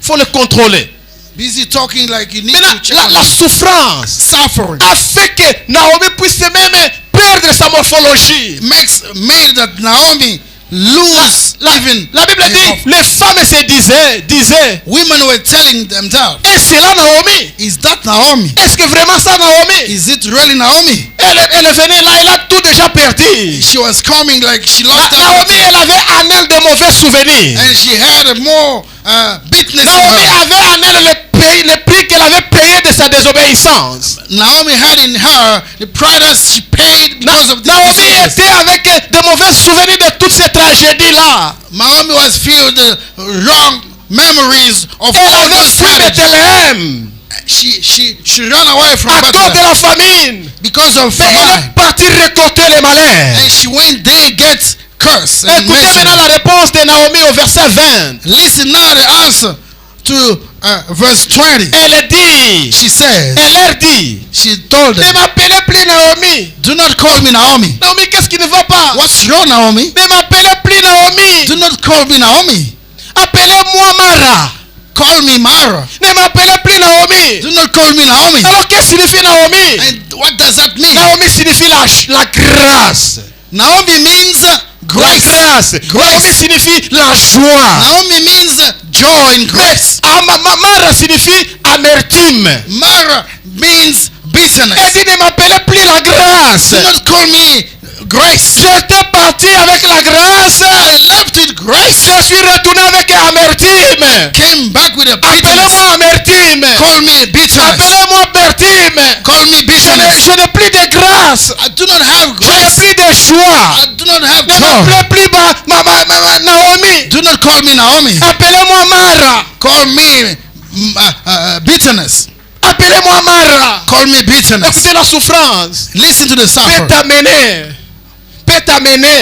faut le contrôler. Busy talking like you need Maintenant, to check la on souffrance suffering. a fait que Naomi puisse même perdre sa morphologie. Made that Naomi lose even. La Bible dit, les femmes se disaient, Women were telling themselves, et c'est là Naomi. is that Naomi? Est-ce que vraiment ça Naomi? Is it really Naomi? Elle venait là, elle a tout déjà perdu. She was coming like she lost Naomi, everything. elle avait en elle de mauvais souvenirs. And she had a more bitterness in Naomi her. avait en elle le prix qu'elle avait payé de sa désobéissance. Naomi had in her the price she paid because of this Naomi disobedience. était avec de mauvais souvenirs de toutes ces tragédies-là. Naomi was filled with wrong memories of Elle all avait those fui tragedies. Bethléem She ran away from à cause de Bethlehem la famine. because of Mais elle est famine. partie récolter les malheurs. And she went there get curse and Écoutez misery. maintenant la réponse de Naomi au verset 20. Listen now the answer to verse 20. Elle dit, She said, elle leur dit, she told ne them, m'appelez plus Naomi. do not call me Naomi. Naomi, qu'est-ce qui ne va pas? What's wrong, Naomi? Ne m'appelez plus Naomi. Do not call me Naomi. Appelez-moi Mara. Call me Mara. Ne m'appelez plus Naomi. Do not call me Naomi. Alors qu'est-ce que signifie Naomi? And what does that mean? Naomi signifie la grâce. Naomi means La grace. grâce. Naomi signifie la joie. Naomi means joy and grace. Mara signifie amertume. Mara means Elle bitterness. dit ne m'appelez plus la grâce. Do not call me grace. J'étais parti avec la grâce. I left with grace. Je suis retourné avec amertume. Came back with a bitterness. Appelez-moi amertume. Call me bitterness. Appelez-moi amertume. Call me bitterness. Je n'ai plus de grâce. I do not have Je n'ai grace. plus de joie. I do not have Ne joy. m'appelez plus Naomi. Do not call me Naomi. Appelez-moi Mara. Call me bitterness. Appelez-moi Mara. Call me bitterness. Écoutez la souffrance. Listen to the Peut suffering. t'amener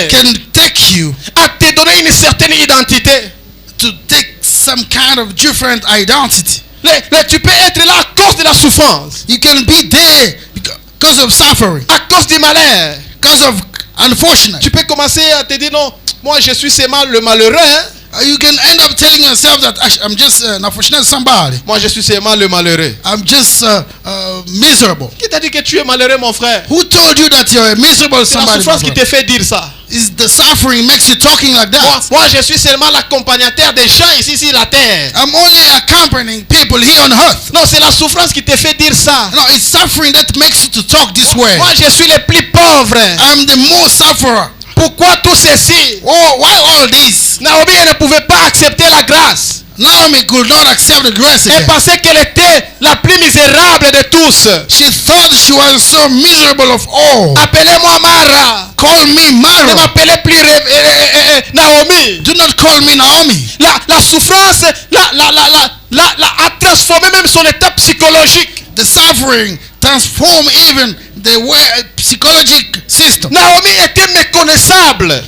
Can take you à te donner une certaine identité. to take some kind of different identity. Tu peux être là à cause de la souffrance, You can be there because of suffering, à cause du malheur. because of unfortunate. Tu peux commencer à te dire non, moi je suis seulement le malheureux. Hein? You can end up telling yourself that I'm just an unfortunate somebody. Moi je suis seulement le malheureux. I'm just miserable. Qui t'a dit que tu es malheureux, mon frère? Who told you that you're a miserable C'est la somebody? souffrance my qui brother? te fait dire ça. Is the suffering makes you talking like that? Moi je suis seulement l'accompagnateur des gens ici sur la terre. I'm only accompanying people here on earth. Non, c'est la souffrance qui te fait dire ça. No, it's suffering that makes you to talk this way. Moi je suis le plus pauvre. I'm the most sufferer. Pourquoi tout ceci? Oh, why all this? Naomi elle ne pouvait pas accepter la grâce. Naomi could not accept the grace Elle again. pensait qu'elle était la plus misérable de tous. She thought she was so miserable of all. Appelez-moi Mara. Call me Ne Mara. m'appelez plus Naomi. Do not call me Naomi. La souffrance a transformé même son état psychologique. The suffering transformed even the psychological system. Naomi était méconnaissable.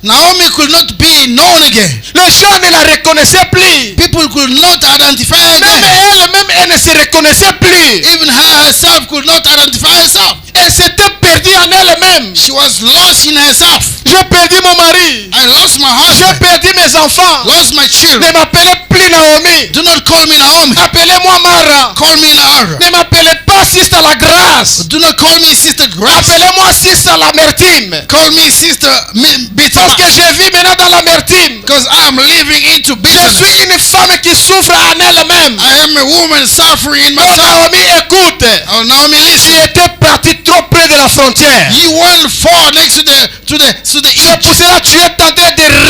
Naomi could not be known again. Les gens ne la reconnaissaient plus. People could not identify her Même again. elle ne se reconnaissait plus. Even her herself could not identify herself. Elle s'était perdue en elle-même. She was lost in herself. J'ai perdu mon mari. I lost my J'ai husband. perdu mes enfants. Lost my Ne children. m'appelez plus Naomi. Do not call me Naomi. Appelez-moi Mara. Call me Lara. Ne m'appelez pas Sister la grâce. Do not call me Sister Grace. Appelez-moi Sister l'amertume. Call me Sister Parce que Bitterness. je vis maintenant dans l'amertume. Because I am living into Je bitterness. suis une femme qui souffre en elle-même. I am a woman suffering in Oh myself. Naomi, écoute. Oh, Naomi, Tu listen. étais parti trop près de la frontière. You went far next to the C'est edge. pour cela que tu es en train de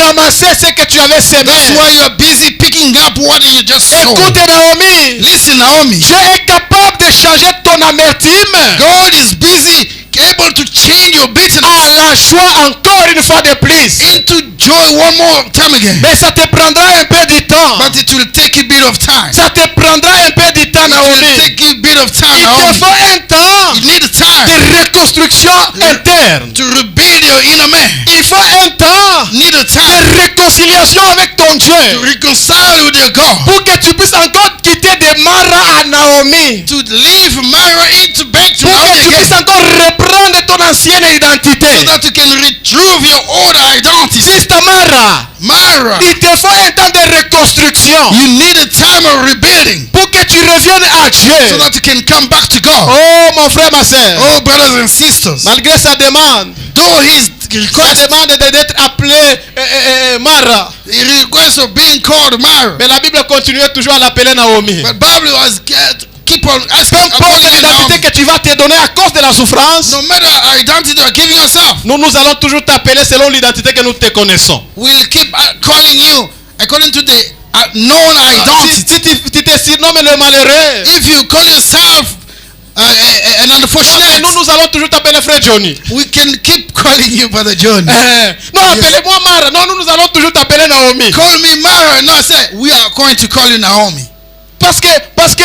ramasser ce que tu avais That's semé. why you are busy picking up what you just sowed. Écoute Naomi. Listen, Naomi, Dieu est capable de changer ton amertume God is busy, able to change your bitterness à la joie encore une fois de plus. into joy one more time again. Mais ça te prendra un peu de temps. But it will take a bit of time. Ça te prendra un peu de temps, It will Naomi. take a bit of time, Il te Naomi. faut un temps You need de time reconstruction interne. to rebuild your inner man. Il faut un temps You need a time de réconciliation avec ton to Dieu reconcile with your God. pour que tu puisses encore quitter de Mara à Naomi. To leave Mara into back to Pour Naomi que tu puisses again. encore reprendre ton ancienne identité. So that you can retrieve your old identity. Sister Mara, Mara, il te faut un temps de reconstruction you need a time of rebuilding pour que tu reviennes à Dieu. so that you can come back to God. Oh mon frère, ma soeur, Oh, brothers and sisters, malgré sa demande, though his sa request, demande d'être appelé Mara, he request of being called Mara, mais la Bible continuait toujours à l'appeler Naomi. but Bible was keep on Peu asking, importe calling you l'identité Naomi. que tu vas te donner à cause de la souffrance, No matter identity you are giving yourself, nous allons toujours t'appeler selon l'identité que nous te connaissons. we'll keep calling you according to the known identity. Si tu te surnommes le malheureux, If you call yourself an unfortunate, nous allons toujours t'appeler frère Johnny. we can keep calling you Brother John. Non, appelez-moi Mara. Non, nous allons toujours t'appeler Naomi. Call me Mara. No, I say we are going to call you Naomi. Parce que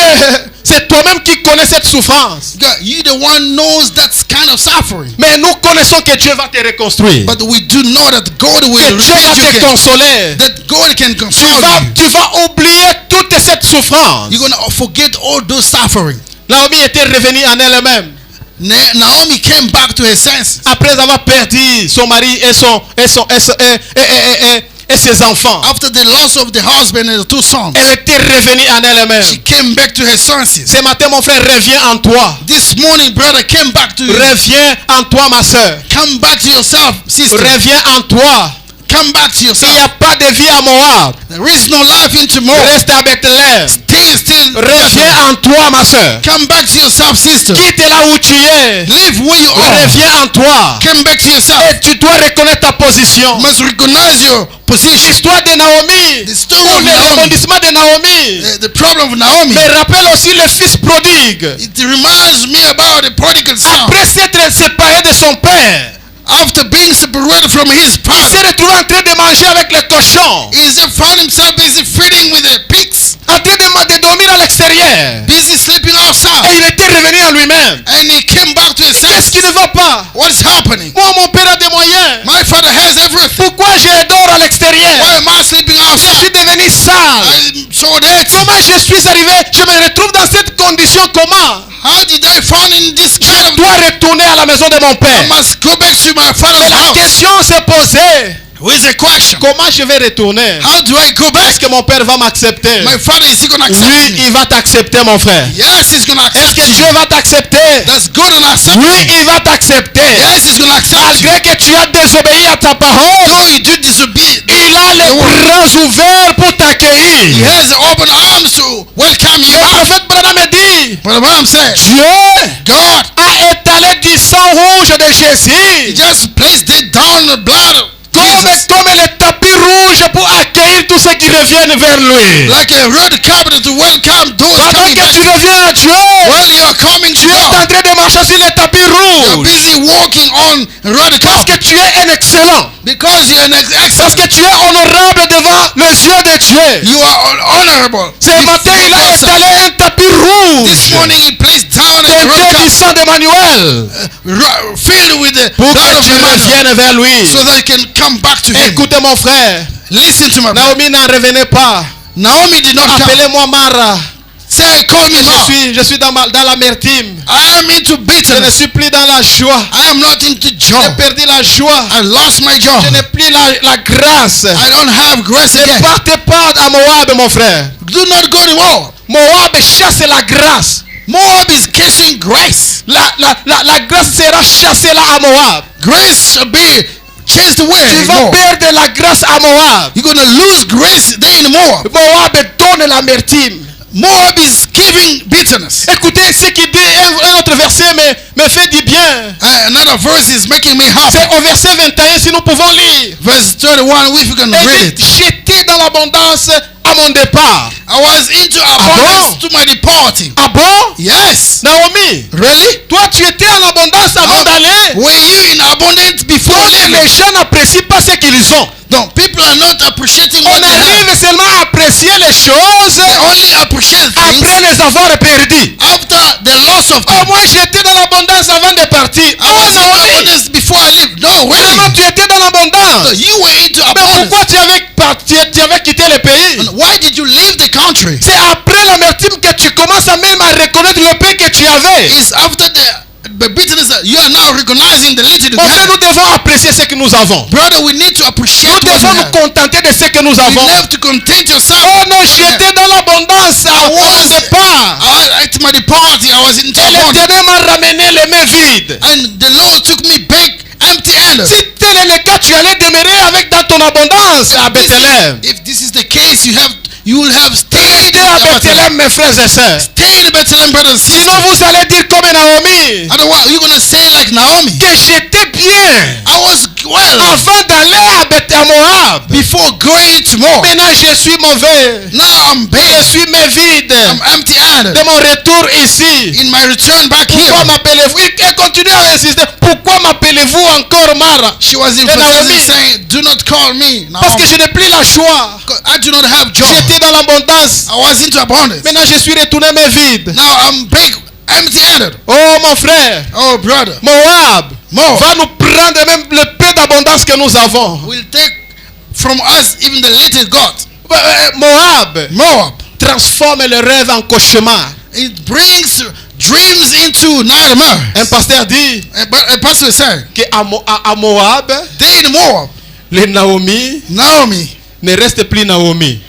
c'est toi-même qui connais cette souffrance. God, you the one knows that kind of suffering. Mais nous connaissons que Dieu va te reconstruire. But we do know that God will Que Dieu va rebuild you te again. consoler. That God can Tu console vas, you. tu vas oublier toute cette souffrance. You're gonna forget all those suffering. Naomi était revenue en elle-même. Naomi came back to her senses Après avoir perdu son mari et ses enfants. after the loss of the husband and the two sons. Elle était revenue en elle-même. She came back to her senses. Ce matin, mon frère, reviens en toi. This morning, brother, came back to you. Reviens en toi, ma soeur. Come back to yourself, sister. Reviens en toi. Come back to Il n'y yourself. a pas de vie à Moab. There is no life in tomorrow. Reste à Bethléem. Stay still. Reviens en toi, ma soeur. Come back to yourself, sister. Quitte là où tu es. Live where you are. Reviens en toi. Come back to yourself. Et tu dois reconnaître ta position. You must recognize your position. L'histoire de Naomi. The story Ou of le Naomi. rebondissement de Naomi. The problem of Naomi. Me rappelle aussi le fils prodigue. It reminds me about the prodigal son. Après s'être séparé de son père, After being separated from his il father, s'est retrouvé en train de manger avec les cochons. he just found himself busy feeding with the pigs, En train de dormir à l'extérieur. busy sleeping Et outside. il était revenu à lui-même. And he came back to his Qu'est-ce senses. qui ne va pas? What is happening? Moi, mon père a des moyens. My father has everything. Pourquoi je dors à l'extérieur? Why am I sleeping Je suis outside? devenu sale. I'm so dirty. Comment je suis arrivé? Je me retrouve dans cette condition. Comment? How did I find in this kind Je of? dois retourner à la maison de mon I père. must go back to my Et father's la house. question s'est posée. With a question. Comment je vais retourner? How do I go Est-ce back? que mon père va m'accepter? My father, is he gonna accept Oui, me? il va t'accepter, mon frère. Yes, he's gonna Est-ce accept que you. Dieu va t'accepter? That's good and accept Oui, you. il va t'accepter. Yes, he's gonna accept you. Malgré que tu as désobéi à ta parole, Though you do disobey, il a les bras ouverts pour he t'accueillir. has open arms to welcome you Le back. prophète Branham me dit, But what I'm saying, Dieu God, a étalé du sang rouge de he Jésus just placed it down the blood of Jesus. comme le tapis rouge pour accueillir tous ceux qui reviennent vers lui. Like a red carpet to welcome those Pendant coming que back. tu reviens à Dieu, While you are coming to tu es en God, train de marcher sur le tapis you're rouge. busy walking on red Parce que carpet tu es un excellent. because you're an Parce que excellent. tu es honorable devant les yeux de Dieu. You are honorable. Ce matin, il a Before God. étalé un tapis This rouge morning he placed down a teinté red du carpet sang d'Emmanuel filled with the pour blood que of tu Emmanuel reviennes vers lui. so that you can come back to him. Écoutez mon frère, Listen to my brother. Naomi n'en revenait pas. Naomi did not come. Appelez-moi Mara. Say, call me now. Je suis dans l'amertume. I am into Je ne bitterness. suis plus dans la joie. I am not into joy. J'ai perdu la joie. I lost my joy. Je n'ai plus la grâce. I don't have grace Ne again. partez pas à Moab, mon frère. Do not go to war. Moab chasse la grâce. Moab is catching grace. La grâce sera chassée là à Moab. Grace shall be chased away. Tu in vas Moab. perdre la grâce à Moab. You're going to lose grace there in Moab. Moab donne l'amertume. Moab is giving bitterness. Écoutez ce qui dit un autre verset me fait du bien. Another verse is making me happy. C'est au verset 21 si nous pouvons lire. Verse 21, if you can read Elle it. dit, j'étais dans l'abondance à mon départ. I was into abundance to my departing. Ah bon? Yes. Naomi, Really? toi tu étais en abondance avant d'aller. Were you in abundance before Donc leaving? les gens n'apprécient pas ce qu'ils ont. Donc, people are not appreciating On what they have. arrive seulement à apprécier les choses They only appreciate things après les avoir perdues. after the loss of Oh, things. moi j'étais dans l'abondance avant de partir. I Oh was in Naomi, abundance before I lived. No, vraiment really? tu étais dans So l'abondance. you were into Mais abundance. pourquoi tu avais quitté le pays? And why did you leave the country? C'est après l'amertume que tu commences à même à reconnaître le paix que tu avais. It's after the bitterness that you are now recognizing the little you Mon frère, have. nous devons apprécier ce que nous avons. Brother, we need to appreciate Nous what we devons nous have. contenter de ce que nous You avons. have to content yourself. Oh non, j'étais dans l'abondance à mon départ. At my departing, I was into Et abundance. l'Éternel m'a ramené les mains vides. And the Lord took me back empty-handed. Si tel est le cas, tu allais demeurer avec dans ton abondance à Bethléem. If this is the case, you will have stayed Restez à in Bethlehem. Bethléem, mes frères et sœurs. Stay in Bethlehem, brothers and sisters. Sinon, vous allez dire comme Naomi Otherwise, you're going to say like Naomi. que j'étais bien I was well avant d'aller à Moab. before going to Moab. Maintenant, je suis mauvais. Now I'm Je bad. suis main vide. I'm empty-handed. De mon retour ici. In my return back Pourquoi here, m'appelez-vous? Et continue à insister. Pourquoi m'appelez-vous encore Mara? she was Naomi. emphasizing saying, do not call me Parce que Naomi. je n'ai plus la choix. I do not have joy. J'étais dans l'abondance. I was into abundance. Maintenant, je suis retourné main vide. Now I'm back empty-handed. Oh, mon frère. Oh, brother. Moab Moab va nous prendre même le peu d'abondance que nous avons. will take from us even the little God. Moab Moab. transforme le rêve en cauchemar. It brings dreams into nightmare. Un pasteur dit A pastor said, qu'à à Moab, they in Moab, les Naomi Naomi, ne restent plus Naomi.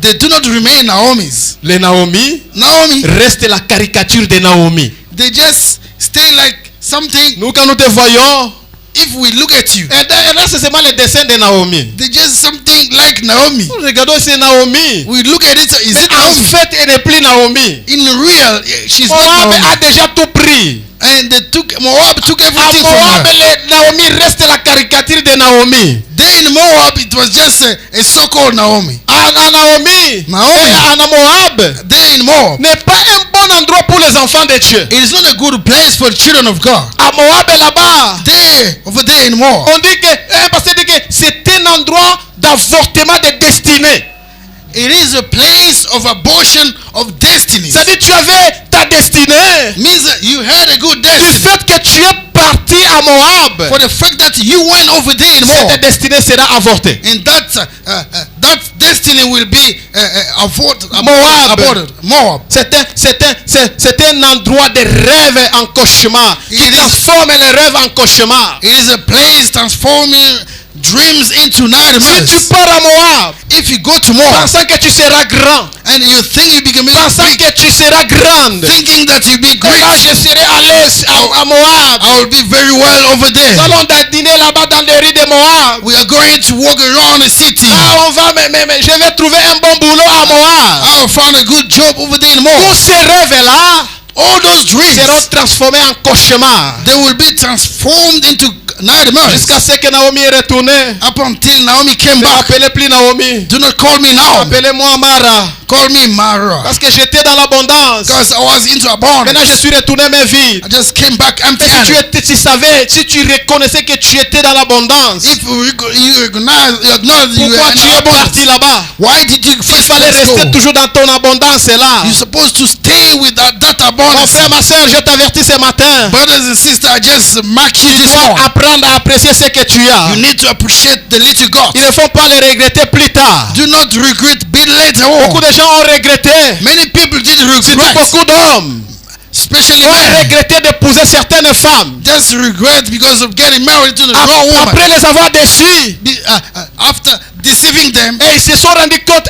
they do not remain Naomi's. Les Naomi Naomi, restent la caricature de Naomi. they just stay like something. Nous, quand nous te voyons, If we look at you, et là, c'est seulement le dessin de Naomi. they just something like Naomi. Nous regardons, c'est Naomi. We look at it, is Mais it en Naomi? fait, elle n'est plus Naomi. In real, she's not Moab Naomi. a déjà tout pris. And they took Moab took À everything from Moab, her. Naomi reste la caricature de Naomi. Then in Moab, it was just a so-called Naomi. À Naomi, Naomi. et à Moab Then in Moab, n'est pas un bon endroit pour les enfants de Dieu. it is not a good place for the children of God. À Moab là-bas, There, over there in Moab, on dit que un pasteur dit que c'est un endroit d'avortement de destinée. it is a place of abortion of destinies. C'est-à-dire tu avais ta destinée Means that you had a good du destiny. fait que tu es parti à Moab. For the fact that you went over there in Cette Moab, destinée sera avortée. and that destiny will be aborted. Moab. C'est un endroit de rêve en cauchemar qui It is- transforme les rêves en cauchemar. It is a place transforming dreams into Si nightmares. tu pars à Moab, If you go to Moab pensant que tu seras grand, and you think you become pensant big, que tu seras grande, thinking that you be et là, great, je serai à l'aise à Moab. I will be very well over Nous there. allons dîner là-bas dans les rues de Moab. We are going to walk around the city. Ah, on va, mais je vais trouver un bon boulot à Moab. I will find a good job over there in Tous Moab. ces rêves-là All those dreams, seront transformés en cauchemars. they will be transformed into nightmares. Jusqu'à ce que Naomi est retournée. Up until Naomi came Ne back. m'appelez plus Naomi. Do not call me now. Appelez-moi Mara. Call me Mara. Parce que j'étais dans l'abondance. Because I was into Maintenant, abundance. je suis retourné mes vies. I just came back Mais si empty-handed. tu savais, si tu reconnaissais que tu étais dans l'abondance, If you acknowledge you pourquoi are in tu es abundance, parti là-bas? why did you Il first fallait let's rester go? toujours dans ton abondance là. You're supposed to stay with that Mon abundance. frère, ma soeur, je t'avertis ce matin. Brothers and sisters, I just mark you Tu this dois morning. apprendre à apprécier ce que tu as. You need to appreciate the little God. Il ne faut pas le regretter plus tard. Do not regret being later Beaucoup on. de gens ont regretté. Many people did Surtout regret, beaucoup d'hommes especially ont men. regretté d'épouser certaines femmes. Just regret because of getting married to the wrong woman. Après les avoir déçues. After deceiving them, Et ils se sont rendus compte,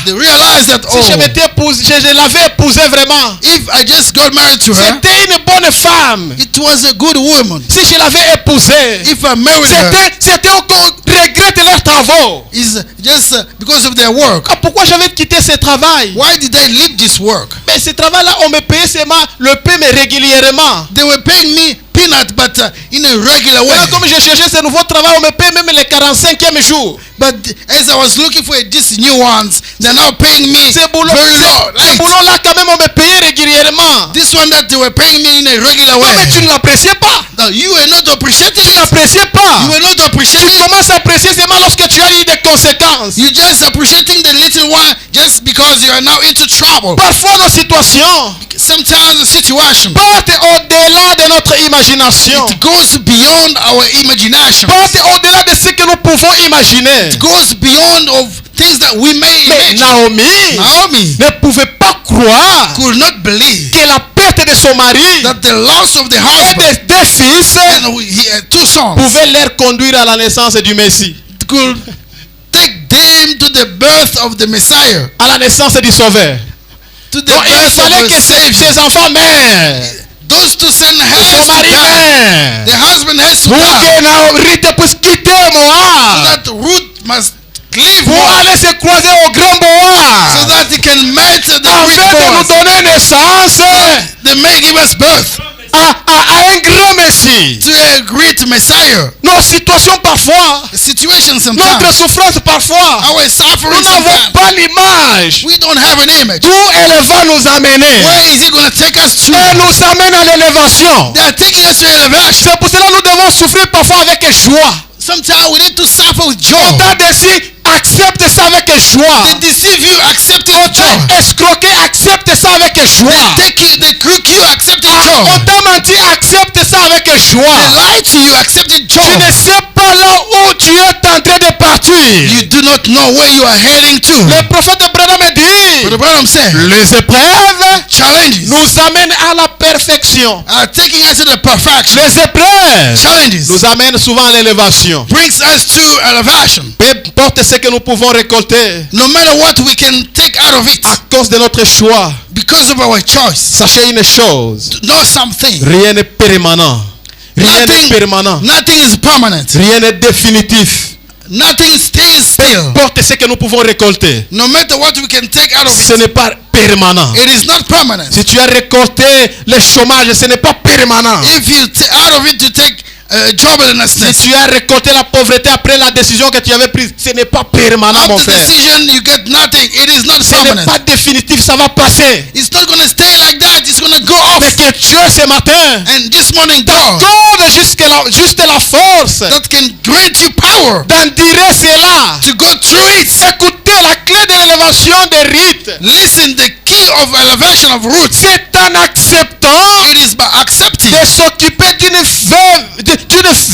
they realized that, si je oh, m'étais épousé, je l'avais épousée vraiment. if I just got married to her, C'était une bonne femme. it was a good woman. Si je l'avais épousée, If I married her, c'était encore regret de leurs travaux. is just because of their work. Pourquoi j'avais quitté ce travail? Why did I leave this work? Mais ce travail-là, on me payait seulement le paie mais régulièrement. They were paying me peanut, but in a regular way. Voilà, comme j'ai cherché ce nouveau travail, on me paye même les 45e jours. But as I was looking for these new ones, they're now paying me Ce boulot, very low. ce boulot-là, quand même, on me payait régulièrement. This one that they were paying me in a regular Non, way. mais tu ne l'appréciais pas. Now, you were not appreciating Tu it. n'appréciais pas. You were not Tu appreciating it. commences à apprécier seulement lorsque tu as eu des conséquences. You just appreciating the little one just because you are now into trouble. Parfois, nos situations Sometimes the situation, partent au-delà de notre imagination. it goes beyond our imagination. Partent au-delà de ce que nous pouvons imaginer. It goes beyond of things that we may Mais imagine. Naomi Naomi ne pouvait pas croire could not believe que la perte de son mari that the loss of the et husband des deux fils and he had two sons pouvait leur conduire à la naissance du Messie, could take them to the birth of the Messiah, à la naissance du Sauveur. to the Donc il birth fallait of que the Savior. ses enfants meurent, Those two sons son has to mari die. meurt, The husband has to pour die. que Ruth puisse quitter Moab, That Ruth must leave pour Moab aller se croiser au grand so Moab, that he can meet the afin rich de nous boys. donner naissance They may give us birth à un grand Messie. to a great Messiah. Nos situations parfois, The situation notre sometimes, souffrance parfois, our nous suffering n'avons sometimes, pas l'image we don't have an image. d'où elle va nous amener. Where is he going to take us to? Elle nous amène à l'élévation. They are taking us to elevation. C'est pour cela que nous devons souffrir parfois avec joie. Sometimes we need to suffer with joy. On t'a décidé, accepte ça avec joie. They deceive you, accept it On with joy. t'a escroqué, accepte ça avec joie. They take you, they crook you, accept it On joy. t'a menti, accepte ça avec They joie. lie to you, accept it Tu joy. ne sais pas là où tu es en train de partir. You do not know where you are heading to. Le prophète Branham dit, But the Branham said, les épreuves challenges nous amènent à la perfection. are taking us to the perfection. Les épreuves Challenges nous amènent souvent à l'élévation. brings us to elevation. Peu importe ce que nous pouvons récolter, No matter what we can take out of it à cause de notre choix, because of our choice. sachez une chose, Know something. rien n'est permanent. Rien n'est permanent. Nothing is permanent. Rien n'est définitif. Nothing stays Peu still. importe ce que nous pouvons récolter, No matter what we can take out of ce it, n'est pas permanent. it is not permanent. Si tu as récolté le chômage, ce n'est pas permanent. If you out of it to take Si joblessness, tu as récolté la pauvreté après la décision que tu avais prise, ce n'est pas permanent, mon after frère. decision you get nothing. It is not Ce n'est permanent. pas définitif, ça va passer. It's not going to stay like that. It's going to go off. Mais que Dieu ce matin And this morning, God, t'accorde juste la force that can grant you power d'endurer cela. to go through it. Écoutez, la clé de l'élévation des rites, Listen, the key of elevation of roots, c'est en acceptant it is by accepting de s'occuper d'une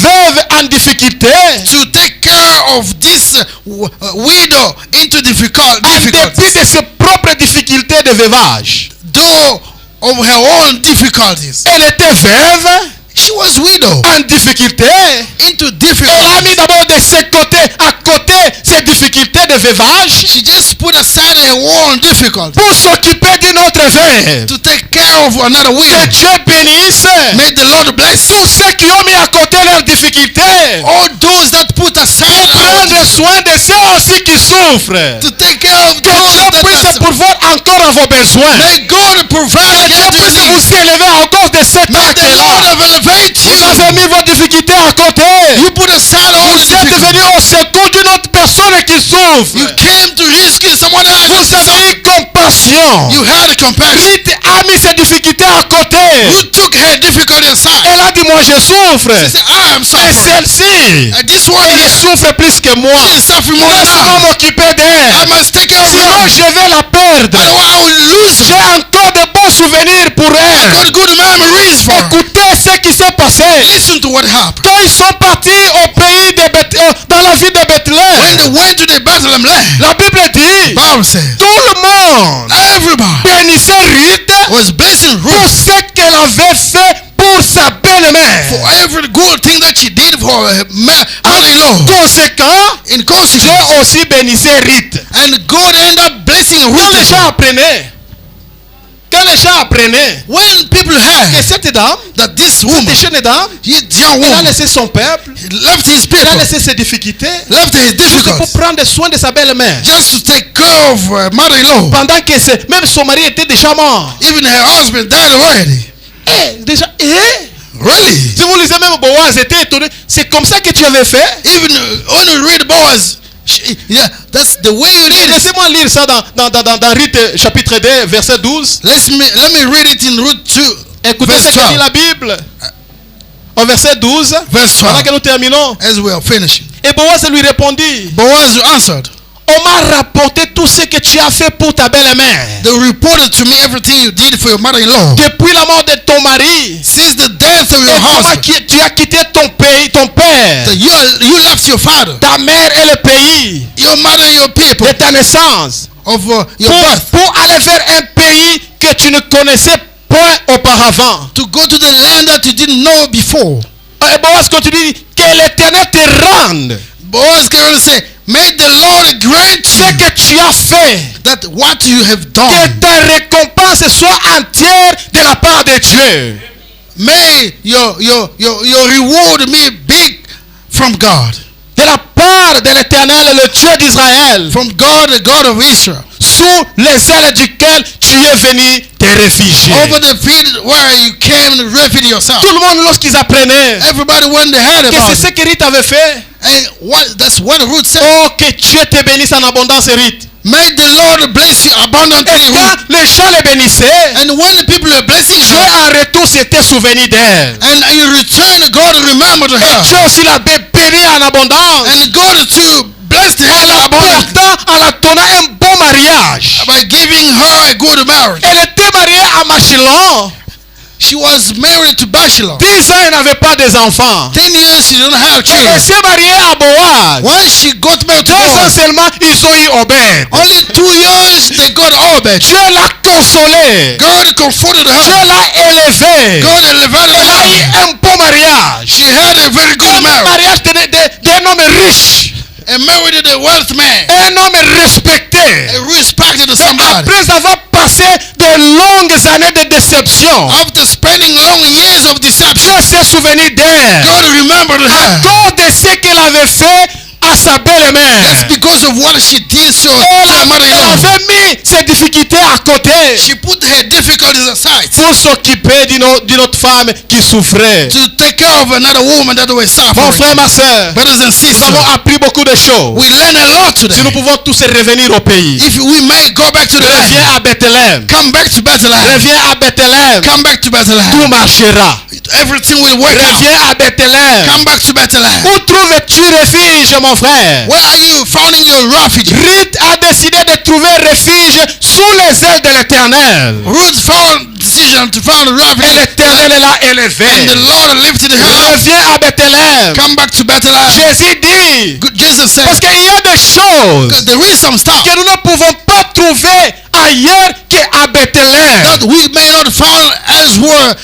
veuve en difficulté, to take care of this widow into en difficulties, dépit de ses propres difficultés de veuvage. though of her own difficulties. Elle était veuve She was widow en difficulté. into Elle a difficulties. mis d'abord de ses côtés, à côté ses difficultés de veuvage, She just put aside her own difficulties pour s'occuper d'une autre veuve. to take care of another Que widow. Dieu bénisse May the Lord bless tous ceux qui ont mis à côté leurs difficultés, all those that put aside prendre soin de ceux aussi qui souffrent. to take care of Que those Dieu that puisse are. pourvoir encore à vos besoins. May God provide Dieu you puisse to vous élever à cause de cet May the Lord acte-là. elevate Vous avez you. mis vos difficultés à côté. You put aside all the Vous êtes difficulties. venu au secours d'une autre personne qui You souffre. came to rescue someone else. Vous avez eu compassion. You had compassion. Ruth a mis ses difficultés à côté. You took her difficulty aside. Elle a dit, moi je souffre. She said, I am Et suffering. celle-ci, And this one elle here, souffre plus que moi. she is suffering more than Laisse-moi I. m'occuper d'elle. I must take care of Sinon her. je vais la perdre. Otherwise, I will lose J'ai her. encore de bons souvenirs pour I elle. got good memories for her. Écoutez ce qui s'est passé. Listen to what happened. Quand ils sont partis au pays de dans la ville de When Bethléem, they went to the Bethlehem land, la Bible dit, Bible says, tout le monde everybody bénissait Ruth was blessing pour Ruth ce qu'elle avait fait pour sa belle-mère. for every good thing that she did for her mother-in-law. Conséquent, In Dieu consequence, aussi bénissait Ruth. and God ended up blessing Quand les Ruth. gens apprenaient, When people que heard cette dame, that this woman, cette jeune dame, this young elle a woman, laissé son peuple, left his elle a people, laissé ses difficultés, left his juste pour difficulties, prendre soin de sa belle-mère. just to take care of her mother-in-law. Pendant que même son mari était déjà mort. Even her husband died already. Déjà, Really? Si vous lisez même Boaz était étonné. C'est comme ça que tu avais fait? Even when you read Boaz, yeah, that's the way you did it. Laissez-moi lire ça dans Ruth chapitre 2 verset 12. Let me read it in Ruth 2. Écoutez Verse ce que dit 12. la Bible. Au verset 12. Verse 12. Voilà que nous terminons. As we are finishing. Et Boaz lui répondit. Boaz answered. On m'a rapporté tout ce que tu as fait pour ta belle-mère. They reported to me everything you did for your mother-in-law. Depuis la mort de ton mari. Since the death of your Et husband. tu as quitté ton pays, ton père. That you left your father. Ta mère et le pays. Your mother and your people. De ta naissance. Of your birth. Pour aller vers un pays que tu ne connaissais point auparavant. To go to the land that you didn't know before. Et Boaz continue, que l'Éternel te rende. Boaz can only say, may the Lord grant ce que tu as fait. That what you have done. Que ta récompense soit entière de la part de Dieu. May your reward be big from God. De la part de l'Éternel, le Dieu d'Israël. From God, the God of Israel. Sous les ailes duquel tu es venu te réfugier. Over the field where you came to refuge yourself. Tout le monde lorsqu'ils apprenaient. Everybody when they heard about que c'est ce que Ruth avait fait. And that's what Ruth said. Oh, que Dieu te bénisse en abondance, Ruth. May the Lord bless you abundantly. Et quand les gens les bénissaient, and when the people are blessing Dieu en retour s'était souvenu d'elle. And in return, God remembered her. Et Dieu aussi l'a bénie en abondance. And God too blessed her en la donnant un bon mariage. By giving her a good marriage. Elle était mariée à Machelon. She was married to Bachelor. 10 ans, elle n'avait pas des enfants. 10 years, she didn't have children. Elle s'est mariée à Boaz. When she got married to 2 ans Boaz, seulement, ils ont eu Obed. only 2 years, they got Obed. Dieu l'a consolée. God comforted her. Dieu l'a élevée. God elevated Elle a eu her. un bon mariage. She had a very good Un marriage. mariage d'un homme riche. And married a wealthy man. Un homme respecté. And respected somebody. Après avoir passé de longues années de déception, After spending long years of deception, Dieu s'est souvenu d'elle. God remembered her. À cause de ce qu'elle avait fait à sa belle-mère. That's because of what she did to Elle her mother-in-law. avait mis ses difficultés à côté She put her difficulties aside pour s'occuper d'une autre femme qui souffrait. to take care of another woman that was Mon suffering. frère, ma soeur, Brothers and nous sisters, avons appris beaucoup de choses. we learn a lot today. Si nous pouvons tous revenir au pays. If we may go back to the land, Reviens à Bethléem. come back to Bethlehem. Reviens à Bethléem. Come back to Tout Bethlehem. marchera. Everything will work out. Reviens à Bethléem. Come back to Bethlehem. Où trouves-tu refuge, mon frère? Where are you finding your refuge? Ruth a décidé de trouver refuge sous les ailes de l'Éternel. Ruth found decision to find a Et refuge. l'Éternel l'a And élevé. the Lord lifted her. Reviens à Bethléem. Come back to Bethlehem. Jésus dit, Jesus said, parce qu'il y a des choses there is some stuff que nous ne pouvons pas trouver ailleurs qu'à Bethléem. that we may not find elsewhere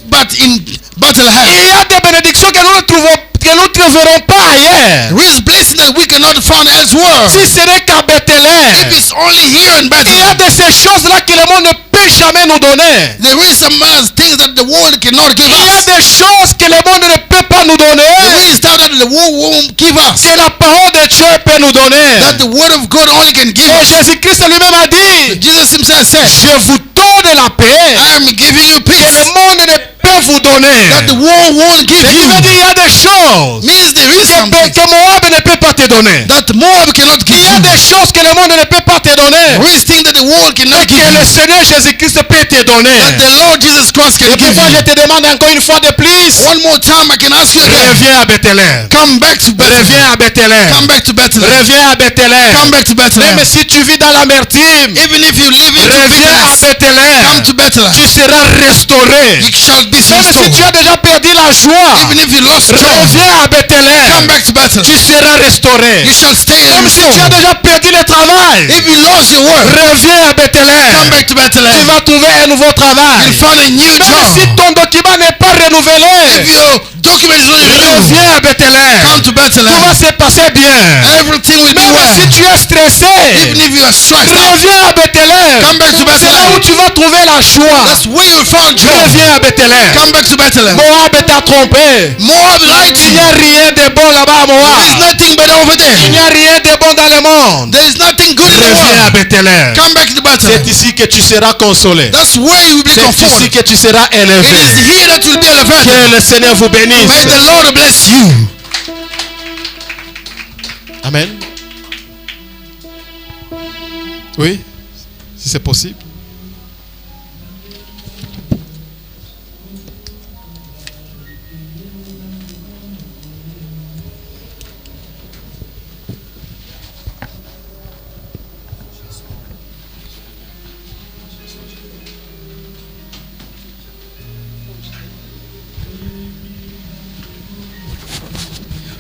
but in Bethlehem. Il y a des bénédictions que nous ne trouverons pas ailleurs. There is blessing that we cannot find elsewhere. Si ce n'est qu'à If Bethléem. it's only here in Il y a Bethlehem. de ces choses-là que le monde ne peut jamais nous donner. There is some things that the world cannot give Il y a us. des choses que le monde ne peut pas nous donner. There is stuff that the world won't give us. Que la parole de Dieu peut nous donner. That the word of God only can give Et us. Jésus-Christ lui-même a dit, Jesus himself said, je vous donne la paix I am giving you que peace le monde ne peut vous donner. that the world won't give Il you. veut dire il y a des choses Means there is something que Moab ne peut pas te donner. that Moab cannot give Il y a you. des choses que le monde ne peut pas te donner. There is things that the world cannot Et give que you. le Seigneur Jésus-Christ peut te donner. That the Lord Jesus Christ can Et give pourquoi je you. te demande encore une fois de plus, One more time I can ask you again. reviens à Bethléem. Come back to Bethlehem. Reviens à Bethléem. Come back to Bethlehem. Reviens à Bethléem. Come back to Bethlehem. Même si tu vis dans l'amertume, Even if you live in reviens à bitterness, Bethléem. come to Bethlehem. Tu seras restauré. You shall be Même si tu restored. as déjà perdu la joie, Even if you lost joy, reviens à come Bethléem. back to Bethlehem. Tu seras restauré. You shall stay and Même si tu as restore. déjà perdu le travail, If you lost your work, reviens à come Bethléem. back to Tu Bethlehem. vas trouver un nouveau travail. You'll find a new Même si job. ton document n'est pas renouvelé, If your document is not renewed, reviens à Bethléem. come to Tout Bethlehem. va se passer bien. Everything will be Même Si tu es stressé, even if you are stressed out, reviens à Bethléem. come back to C'est là où Bethlehem. tu vas trouver la joie. That's where you'll find joy. Reviens à Bethléem. Come back to Bethlehem. Moab t'a trompé. Moab lied to Il n'y a you. rien de bon là-bas à There is Moab. nothing but over Il there. n'y a rien de bon dans le monde. There is nothing good in the Reviens à world. Bethléem. Come back to C'est Bethlehem. ici que tu seras consolé. That's where you will be C'est ici comforted. que tu seras It is élevé. here that you'll be elevated. Que le Seigneur vous bénisse. May the Lord bless you. Amen. Oui, si c'est possible.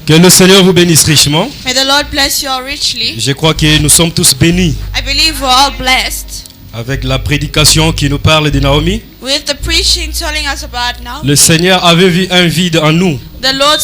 Que le Seigneur vous bénisse richement. May the Lord bless you all richly. Je crois que nous sommes tous bénis I believe we're all blessed avec la prédication qui nous parle de Naomi. with the preaching telling us about now. Le Seigneur avait vu un vide en nous. The Lord